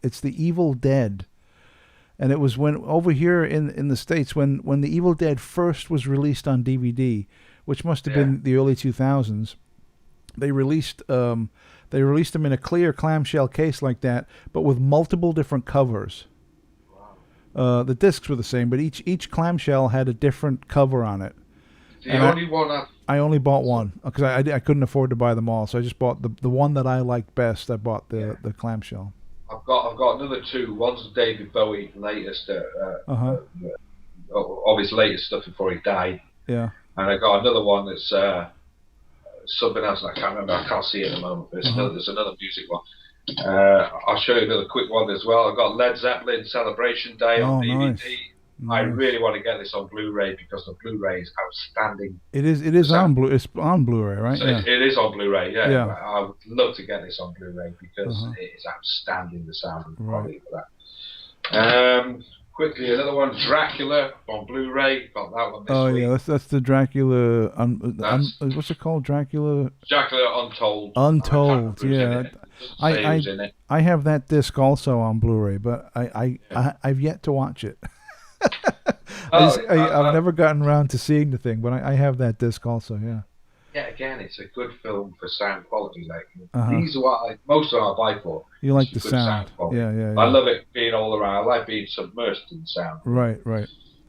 it's The Evil Dead. And it was when over here in the States when The Evil Dead first was released on DVD, which must have been the early 2000s. They released them in a clear clamshell case like that, but with multiple different covers. Wow. The discs were the same, but each clamshell had a different cover on it. I only bought one because I couldn't afford to buy them all, so I just bought the one that I liked best. I bought the clamshell. I've got another two. One's David Bowie latest, of his latest stuff before he died. Yeah. And I got another one that's something else, and I can't remember. I can't see it at the moment. But there's another music one. I'll show you another quick one as well. I've got Led Zeppelin Celebration Day on DVD. Nice. I really want to get this on Blu-ray because the Blu-ray is outstanding. It is on It's on Blu-ray, right? So it is on Blu-ray. Yeah. Yeah. I would love to get this on Blu-ray because it is outstanding, the sound and quality for that. Quickly, another one, Dracula on Blu-ray. Got that one this week. Yeah, that's the Dracula. What's it called? Dracula Untold. Untold. Yeah, I have that disc also on Blu-ray, but I've yet to watch it. I've never gotten around to seeing the thing, but I have that disc also. Yeah. Yeah, again, it's a good film for sound quality. Like these are what most of them I buy for. You like the sound? Yeah. I love it being all around. I like being submersed in sound. Right.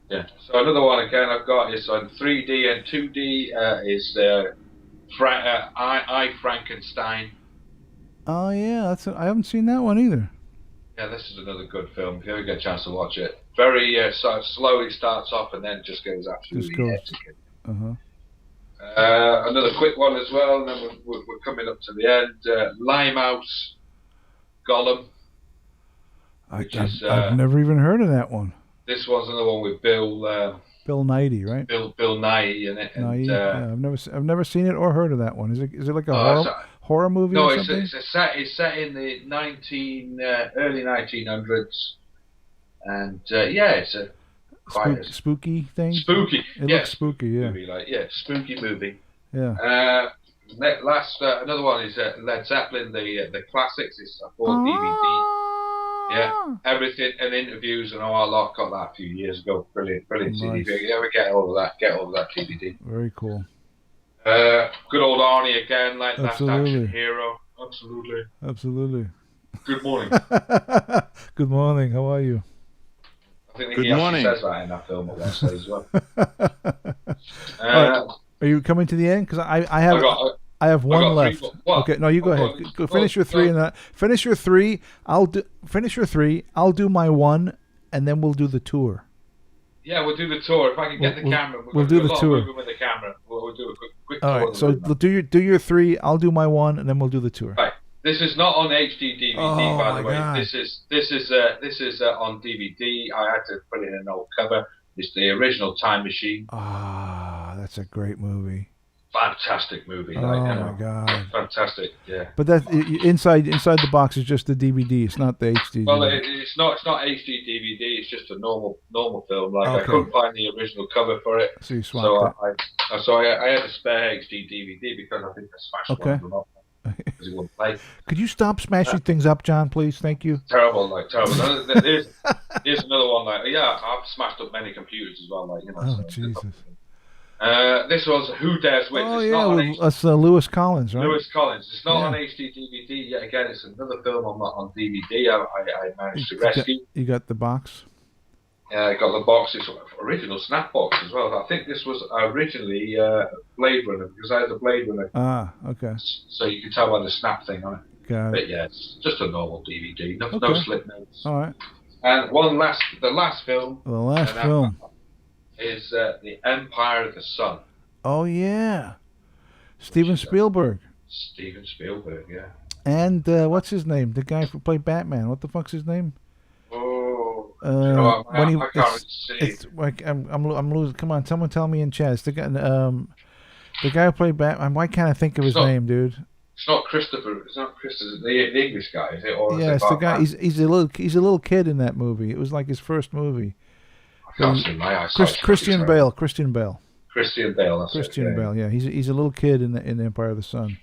Yeah. So another one again I've got is on 3D and 2D. Is I Frankenstein. Oh yeah, I haven't seen that one either. Yeah, this is another good film. If you ever get a chance to watch it, very slowly starts off and then just goes absolutely hectic. Another quick one as well, and then we're coming up to the end. Limehouse, Gollum. I've never even heard of that one. This one's another one with Bill Nighy, right? Bill Nighy in it. And, I've never seen it or heard of that one. Is it like a horror movie? No, or something? It's set in the early 1900s, and it's a quite spooky thing. Spooky. It looks spooky. Yeah. Movie, spooky movie. Yeah. Last another one is Led Zeppelin, the classics. It's a 4 DVD. Yeah, everything and interviews and all. I got that a few years ago. Brilliant Nice. CD. If you ever get all of that DVD. Very cool. Good old Arnie again, like Absolutely. Last Action Hero. Absolutely. Good morning. Good morning. How are you? I think Good he morning. actually says that in that film at one stage as well. Are you coming to the end? Because I have one left. Okay, no, you go ahead. Go finish your three, finish your three. Finish your three. I'll do my one, and then we'll do the tour. Yeah, we'll do the tour. If I can get the camera, we'll do the tour. With the camera, we'll do a quick All tour. right. So do your three. I'll do my one, and then we'll do the tour. Right. This is not on HD DVD, by the way. God. This is on DVD. I had to put it in an old cover. It's the original Time Machine. Ah, that's a great movie. Fantastic movie. My God. Fantastic. Yeah. But that inside the box is just the DVD. It's not the HD. Well, it's not HD DVD. It's just a normal film. I couldn't find the original cover for it. So you swapped it. I had a spare HD DVD because I think I smashed one of them up because it wouldn't play. Could you stop smashing things up, John, please? Thank you. Terrible. Here's another one. I've smashed up many computers as well. Jesus. This was Who Dares Win. Oh, yeah, that's Lewis Collins, right? Lewis Collins. It's not on HD DVD yet. Again, it's another film on DVD. I managed to rescue. You got the box? Yeah, I got the box. It's original snap box as well. I think this was originally Blade Runner because I had the Blade Runner. Ah, okay. So you can tell by the snap thing on it. Got it. But yeah, it's just a normal DVD. No slip notes. All right. And the last film. The last film is The Empire of the Sun. Oh yeah, Steven Spielberg. Steven Spielberg, yeah. And what's his name? The guy who played Batman. What the fuck's his name? Oh, I can't see. It's like I'm losing. Come on, someone tell me in chat. The guy who played Batman. Why can't I think of his name, dude? It's not Christopher. It's not Christopher. The English guy, is it? Or yeah, it's the guy. He's a little kid in that movie. It was like his first movie. I can't see my eyes. Christian Bale. Christian Bale. That's Christian Bale. Yeah, he's a little kid in the Empire of the Sun.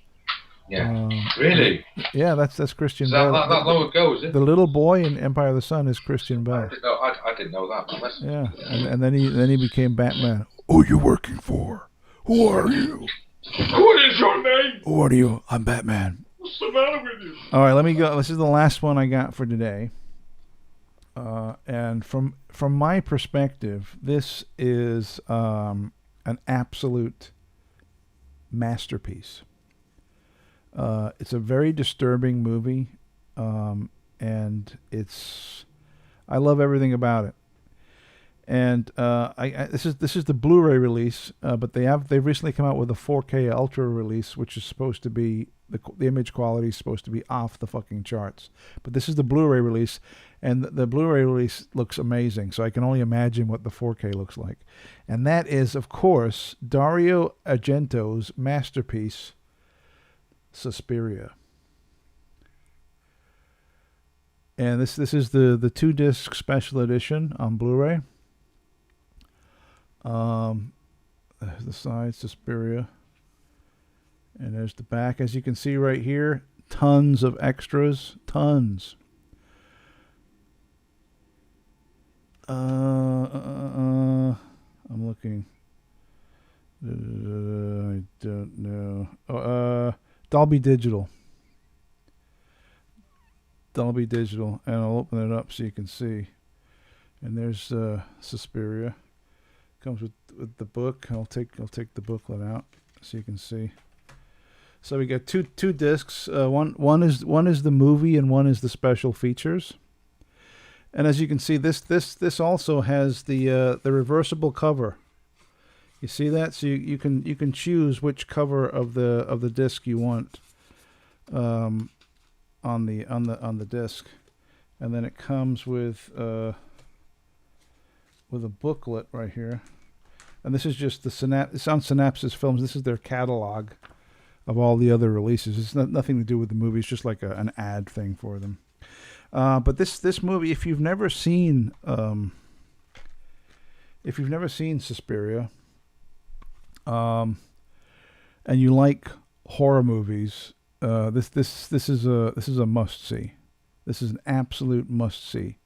Yeah. Really? Yeah, that's Christian is Bale. That long ago, is it? The little boy in Empire of the Sun is Christian Bale. I didn't know that. Yeah, and then he became Batman. Who are you working for? Who are you? What is your name? Who are you? I'm Batman. What's the matter with you? All right, let me go. This is the last one I got for today. And from my perspective, this is an absolute masterpiece. It's a very disturbing movie, and I love everything about it. And this is the Blu-ray release, but they've recently come out with a 4K Ultra release, which is supposed to be the image quality is supposed to be off the fucking charts. But this is the Blu-ray release, and the Blu-ray release looks amazing. So I can only imagine what the 4K looks like. And that is, of course, Dario Argento's masterpiece, Suspiria. And this is the 2-disc special edition on Blu-ray. There's the side, Suspiria. And there's the back. As you can see right here, tons of extras. Tons. I'm looking. I don't know. Dolby Digital. Dolby Digital. And I'll open it up so you can see. And there's Suspiria. Comes with the book. I'll take the booklet out so you can see. So we got two discs. One is the movie and one is the special features. And as you can see, this also has the reversible cover. You see that? So you can choose which cover of the disc you want on the disc, and then it comes with a booklet right here. And this is just it's on Synapsis Films. This is their catalog of all the other releases. It's nothing to do with the movie. It's just like an ad thing for them. But this movie, if you've never seen Suspiria, and you like horror movies, this is a must see. This is an absolute must see.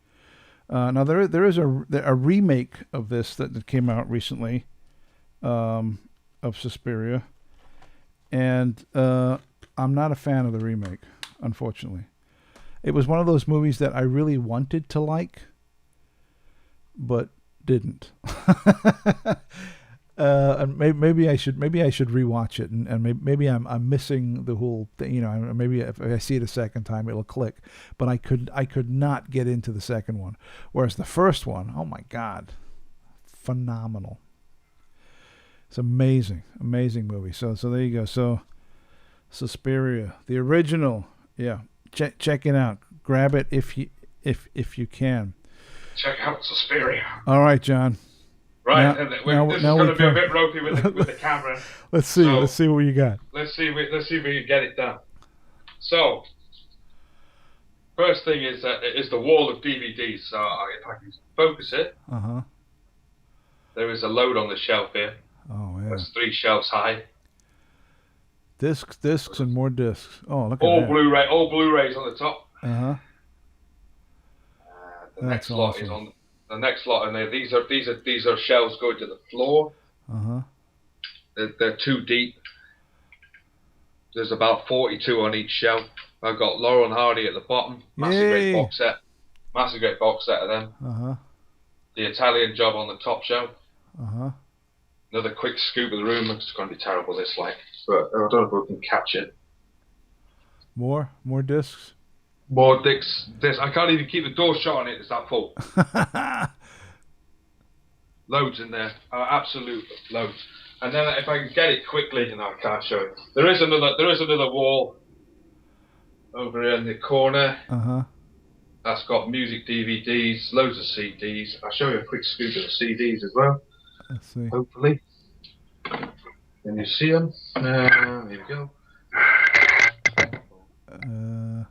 Now there is a remake of this that came out recently, of Suspiria, and I'm not a fan of the remake, unfortunately. It was one of those movies that I really wanted to like, but didn't. And maybe I should rewatch it, and maybe I'm missing the whole thing. You know, maybe if I see it a second time, it'll click. But I could not get into the second one, whereas the first one, oh my God, phenomenal. It's amazing movie. So there you go. So Suspiria, the original, yeah. Check it out. Grab it if you can. Check out Suspiria. All right, John. Right, this is going to be a bit ropey with the camera. Let's see what you got. Let's see if we can get it done. So, first thing is the wall of DVDs. So if I can focus it, there is a load on the shelf here. Oh yeah. That's 3 shelves high. Discs, and more discs. Oh, look at all that. Blu-ray, all Blu-rays on the top. The next lot is on the next lot, and these are shelves going to the floor. They're too deep. There's about 42 on each shelf. I've got Laurel and Hardy at the bottom. Massive great box set. Massive great box set of them. The Italian Job on the top shelf. Another quick scoop of the room. It's going to be terrible, this like, but I don't know if we can catch it. More discs. More discs. I can't even keep the door shut on it. It's that full. Loads in there. Absolute loads. And then if I can get it quickly, I can't show it. There is another wall over here in the corner. That's got music DVDs, loads of CDs. I'll show you a quick scoop of the CDs as well. Let's see. Hopefully. Can you see them? Here we go. No,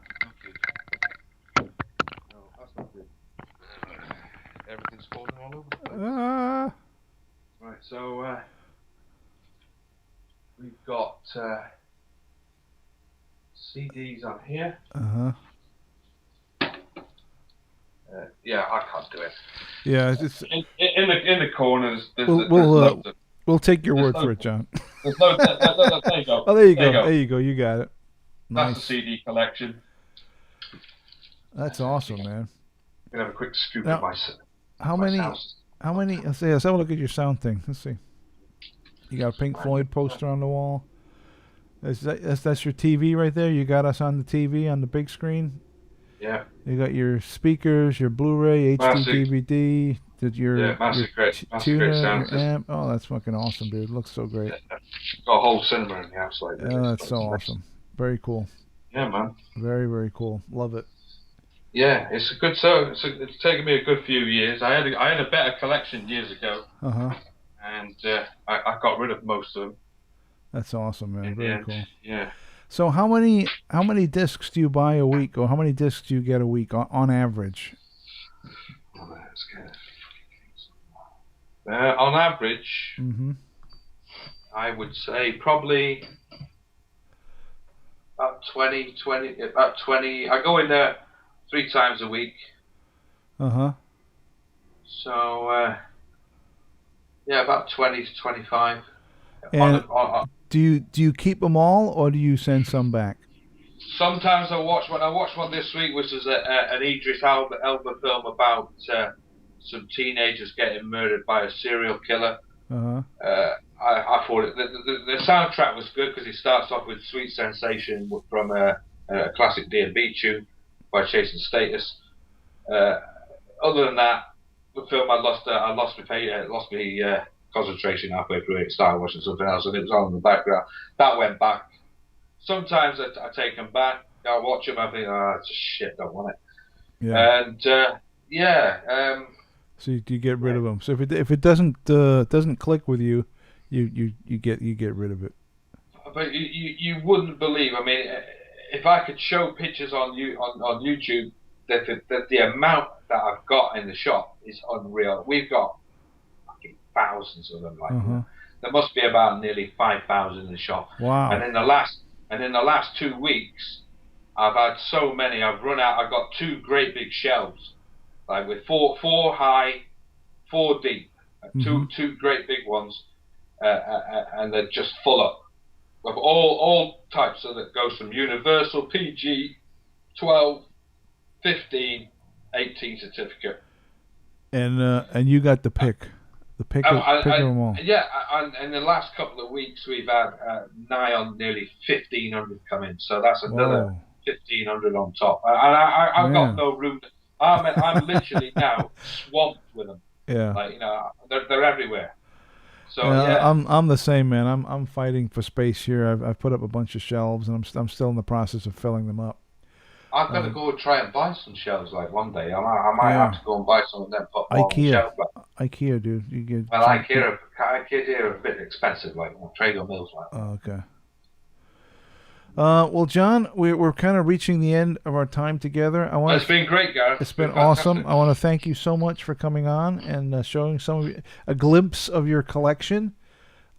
that's not good. Everything's falling all over the place. Right, so we've got CDs on here. Yeah, I can't do it. Yeah, it's in the corners. We'll take your word for it, John. There's no, there you go. Oh, there you go. There you go. You got it. Nice. That's the CD collection. That's awesome, man. I'm gonna have a quick scoop now, of my. How many? Let's see. Let's have a look at your sound thing. Let's see. You got a Pink Floyd poster on the wall. That's your TV right there. You got us on the TV on the big screen. Yeah. You got your speakers, your Blu-ray, HD, DVD. Did your massive great tuner, sound your system. amp? Oh, that's fucking awesome, dude. Looks so great. Got a whole cinema in the house like this. Oh, that's so awesome. Very cool. Yeah, man. Very, very cool. Love it. Yeah, it's a good show. It's taken me a good few years. I had a better collection years ago. And I got rid of most of them. That's awesome, man. Very cool. Yeah. So how many discs do you buy a week, or how many discs do you get a week on average? On average, I would say probably about 20. I go in there 3 times a week. So yeah, about 20 to 25. And do you keep them all, or do you send some back? Sometimes I watch one this week, which is an Idris Elba film about some teenagers getting murdered by a serial killer. I thought the soundtrack was good because it starts off with Sweet Sensation from a classic D&B tune by Chasing Status. Other than that, the film I lost my concentration halfway through it. Started watching something else, and it was on in the background. That went back. Sometimes I take them back. I watch them. I think, it's just shit. Don't want it. Yeah. And so you get rid of them. So if it doesn't click with you, you get rid of it. But you wouldn't believe. I mean, if I could show pictures on YouTube, that the amount that I've got in the shop is unreal. We've got fucking thousands of them. There must be about nearly 5,000 in the shop. Wow. And in the last 2 weeks, I've had so many. I've run out. I've got 2 great big shelves, like with four high, 4 deep, two great big ones, and they're just full up of all types. So that goes from Universal, PG, 12, 15, 18 certificate. And you got the pick. Pick of them all. Yeah, and in the last couple of weeks we've had nigh on nearly 1,500 come in, so that's another 1,500 on top. And I've got no room. I'm literally now swamped with them. Yeah, like they're everywhere. So I'm the same, man. I'm fighting for space here. I've put up a bunch of shelves, and I'm still in the process of filling them up. I've got to go and try and buy some shelves like one day. I might have to go and buy some of them. Put IKEA, dude. You get. Well, IKEA are a bit expensive, like Traeger mills, like. Oh, okay. Well, John, we're kind of reaching the end of our time together. It's been great, Gareth. It's been awesome. I want to thank you so much for coming on and showing a glimpse of your collection.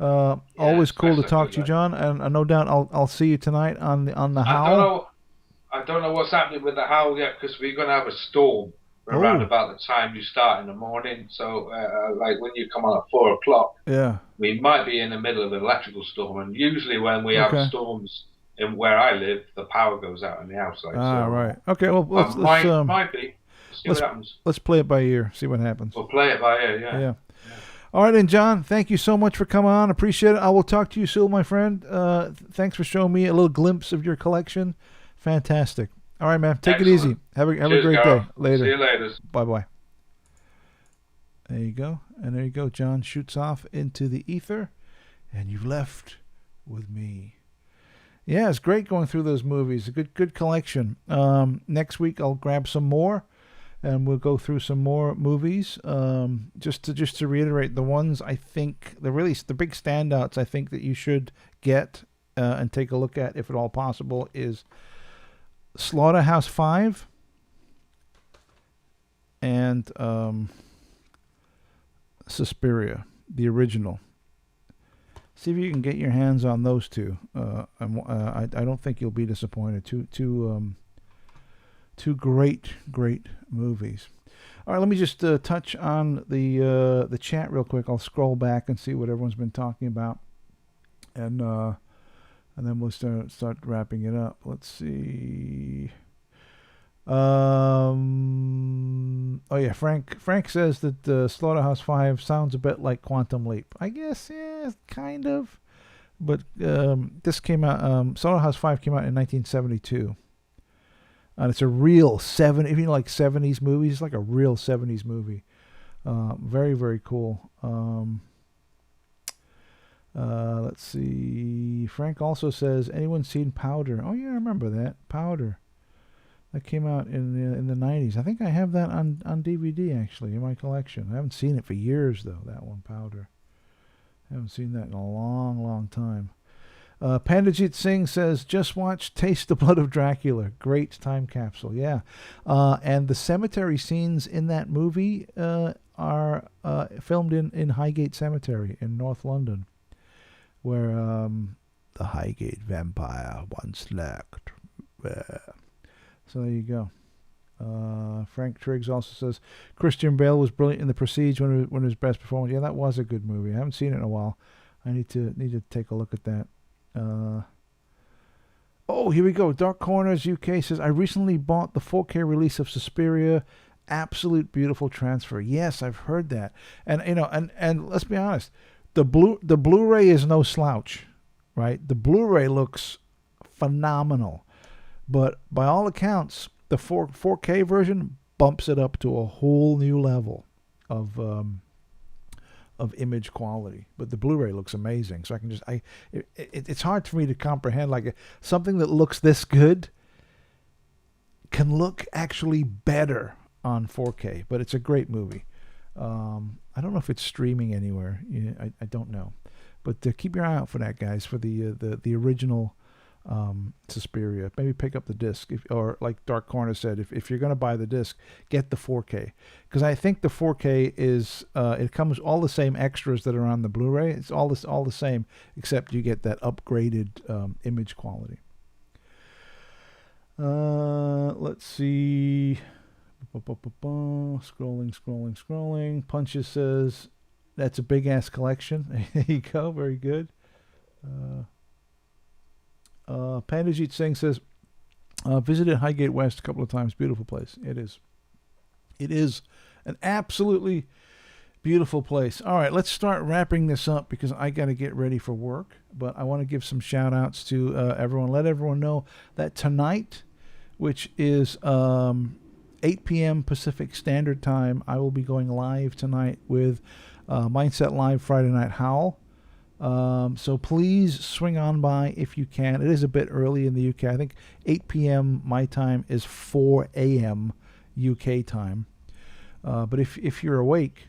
Always cool to talk to you, John. And no doubt I'll see you tonight on the Howl. I don't know what's happening with the Howl yet, because we're going to have a storm around about the time you start in the morning. So, like when you come on at 4 o'clock, we might be in the middle of an electrical storm. And usually when we have storms in where I live, the power goes out in the house. Right. Okay. Well, might be. See what happens. Let's play it by ear. See what happens. We'll play it by ear. Yeah. All right, and John, thank you so much for coming on. Appreciate it. I will talk to you soon, my friend. Thanks for showing me a little glimpse of your collection. Fantastic. All right, man. Take it easy. Have a great day. Later. See you later. Bye-bye. There you go. And there you go. John shoots off into the ether, and you've left with me. Yeah, it's great going through those movies. A good collection. Next week I'll grab some more, and we'll go through some more movies. Just to reiterate, the ones I think the big standouts I think that you should get and take a look at, if at all possible, is Slaughterhouse 5 and Suspiria, the original. See if you can get your hands on those two. I don't think you'll be disappointed. Two great movies. All right, let me just touch on the chat real quick. I'll scroll back and see what everyone's been talking about, and then we'll start wrapping it up. Let's see. Oh yeah, Frank says that Slaughterhouse 5 sounds a bit like Quantum Leap. I guess, yeah, kind of. But this came out. Slaughterhouse 5 came out in 1972, and it's a real if you like 70s movies, it's like a real 70s movie. Very, very cool. Let's see. Frank also says, anyone seen Powder? Oh yeah, I remember that. Powder. That came out in the 90s. I think I have that on DVD actually in my collection. I haven't seen it for years though. That one, Powder. I haven't seen that in a long, long time. Pandajit Singh says, just watch Taste the Blood of Dracula. Great time capsule. Yeah. And the cemetery scenes in that movie are filmed in Highgate Cemetery in North London, where the Highgate vampire once lurked. So there you go. Frank Triggs also says, Christian Bale was brilliant in The Prestige, one of his best performances. Yeah, that was a good movie. I haven't seen it in a while. I need to take a look at that. Oh, here we go. Dark Corners UK says, I recently bought the 4K release of Suspiria. Absolute beautiful transfer. Yes, I've heard that. And and let's be honest, the Blu-ray is no slouch, right? The Blu-ray looks phenomenal, but by all accounts, the 4K version bumps it up to a whole new level of image quality. But the Blu-ray looks amazing. So I can it's hard for me to comprehend, like something that looks this good can look actually better on 4K. But it's a great movie. I don't know if it's streaming anywhere. Yeah, I don't know. But keep your eye out for that, guys, for the original Suspiria. Maybe pick up the disc, or like Dark Corner said, if you're going to buy the disc, get the 4K, because I think the 4K is it comes all the same extras that are on the Blu-ray. It's all the same, except you get that upgraded image quality. Let's see. Scrolling. Punches says, that's a big ass collection. There you go. Very good. Pandajit Singh says, visited Highgate West a couple of times. Beautiful place. It is. It is an absolutely beautiful place. All right, let's start wrapping this up because I got to get ready for work. But I want to give some shout outs to everyone. Let everyone know that tonight, which is 8 p.m. Pacific Standard Time, I will be going live tonight with Mindset Live Friday Night Howl. So please swing on by if you can. It is a bit early in the UK. I think 8 p.m. my time is 4 a.m. UK time. But if you're awake,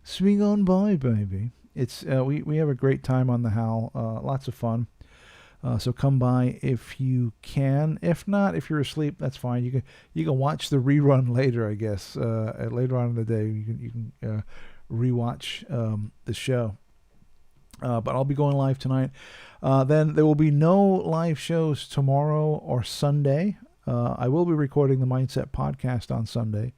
swing on by, baby. It's we have a great time on the Howl. Lots of fun. So come by if you can. If not, if you're asleep, that's fine. You can watch the rerun later, I guess. Later on in the day, you can rewatch the show. But I'll be going live tonight. Then there will be no live shows tomorrow or Sunday. I will be recording the Mindset podcast on Sunday.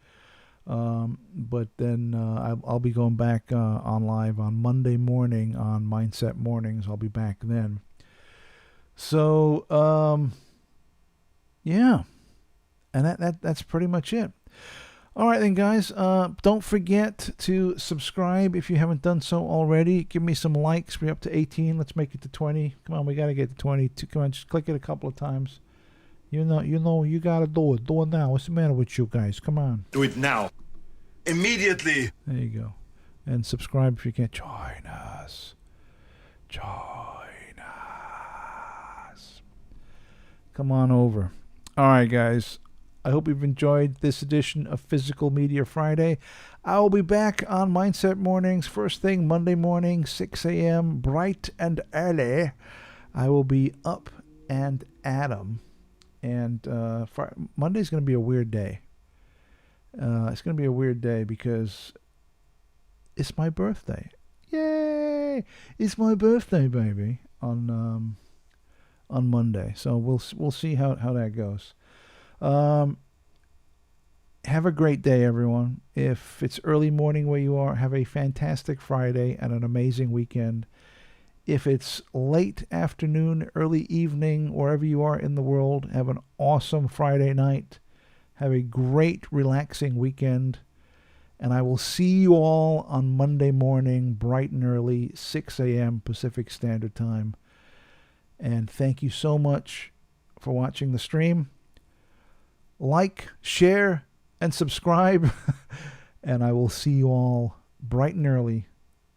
But then I'll be going back on live on Monday morning on Mindset Mornings. I'll be back then. So, yeah. And that's pretty much it. All right then, guys. Don't forget to subscribe if you haven't done so already. Give me some likes. We're up to 18. Let's make it to 20. Come on, we got to get to 20. Come on, just click it a couple of times. You know, you got to do it. Do it now. What's the matter with you guys? Come on. Do it now. Immediately. There you go. And subscribe if you can. Join us. Come on over. All right, guys. I hope you've enjoyed this edition of Physical Media Friday. I will be back on Mindset Mornings first thing Monday morning, 6 a.m., bright and early. I will be up and at 'em. And Monday's going to be a weird day. It's going to be a weird day because it's my birthday. Yay! It's my birthday, baby, on Monday. So we'll see how that goes. Have a great day, everyone. If it's early morning where you are, have a fantastic Friday and an amazing weekend. If it's late afternoon, early evening, wherever you are in the world, have an awesome Friday night. Have a great, relaxing weekend. And I will see you all on Monday morning, bright and early, 6 a.m. Pacific Standard Time. And thank you so much for watching the stream. Like, share, and subscribe. And I will see you all bright and early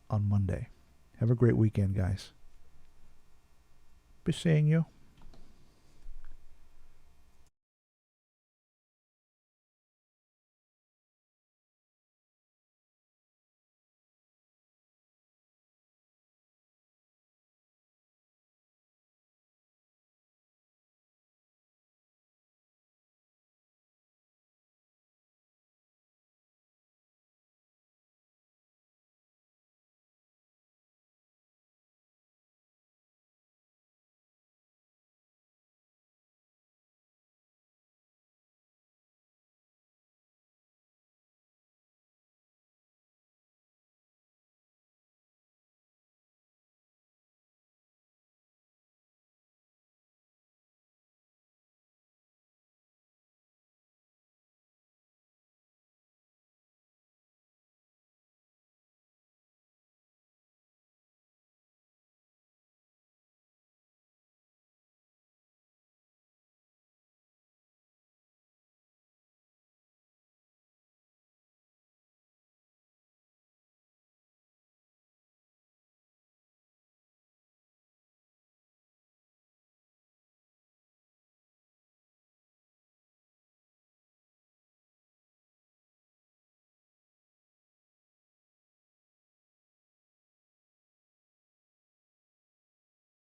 on Monday. Have a great weekend, guys. Be seeing you.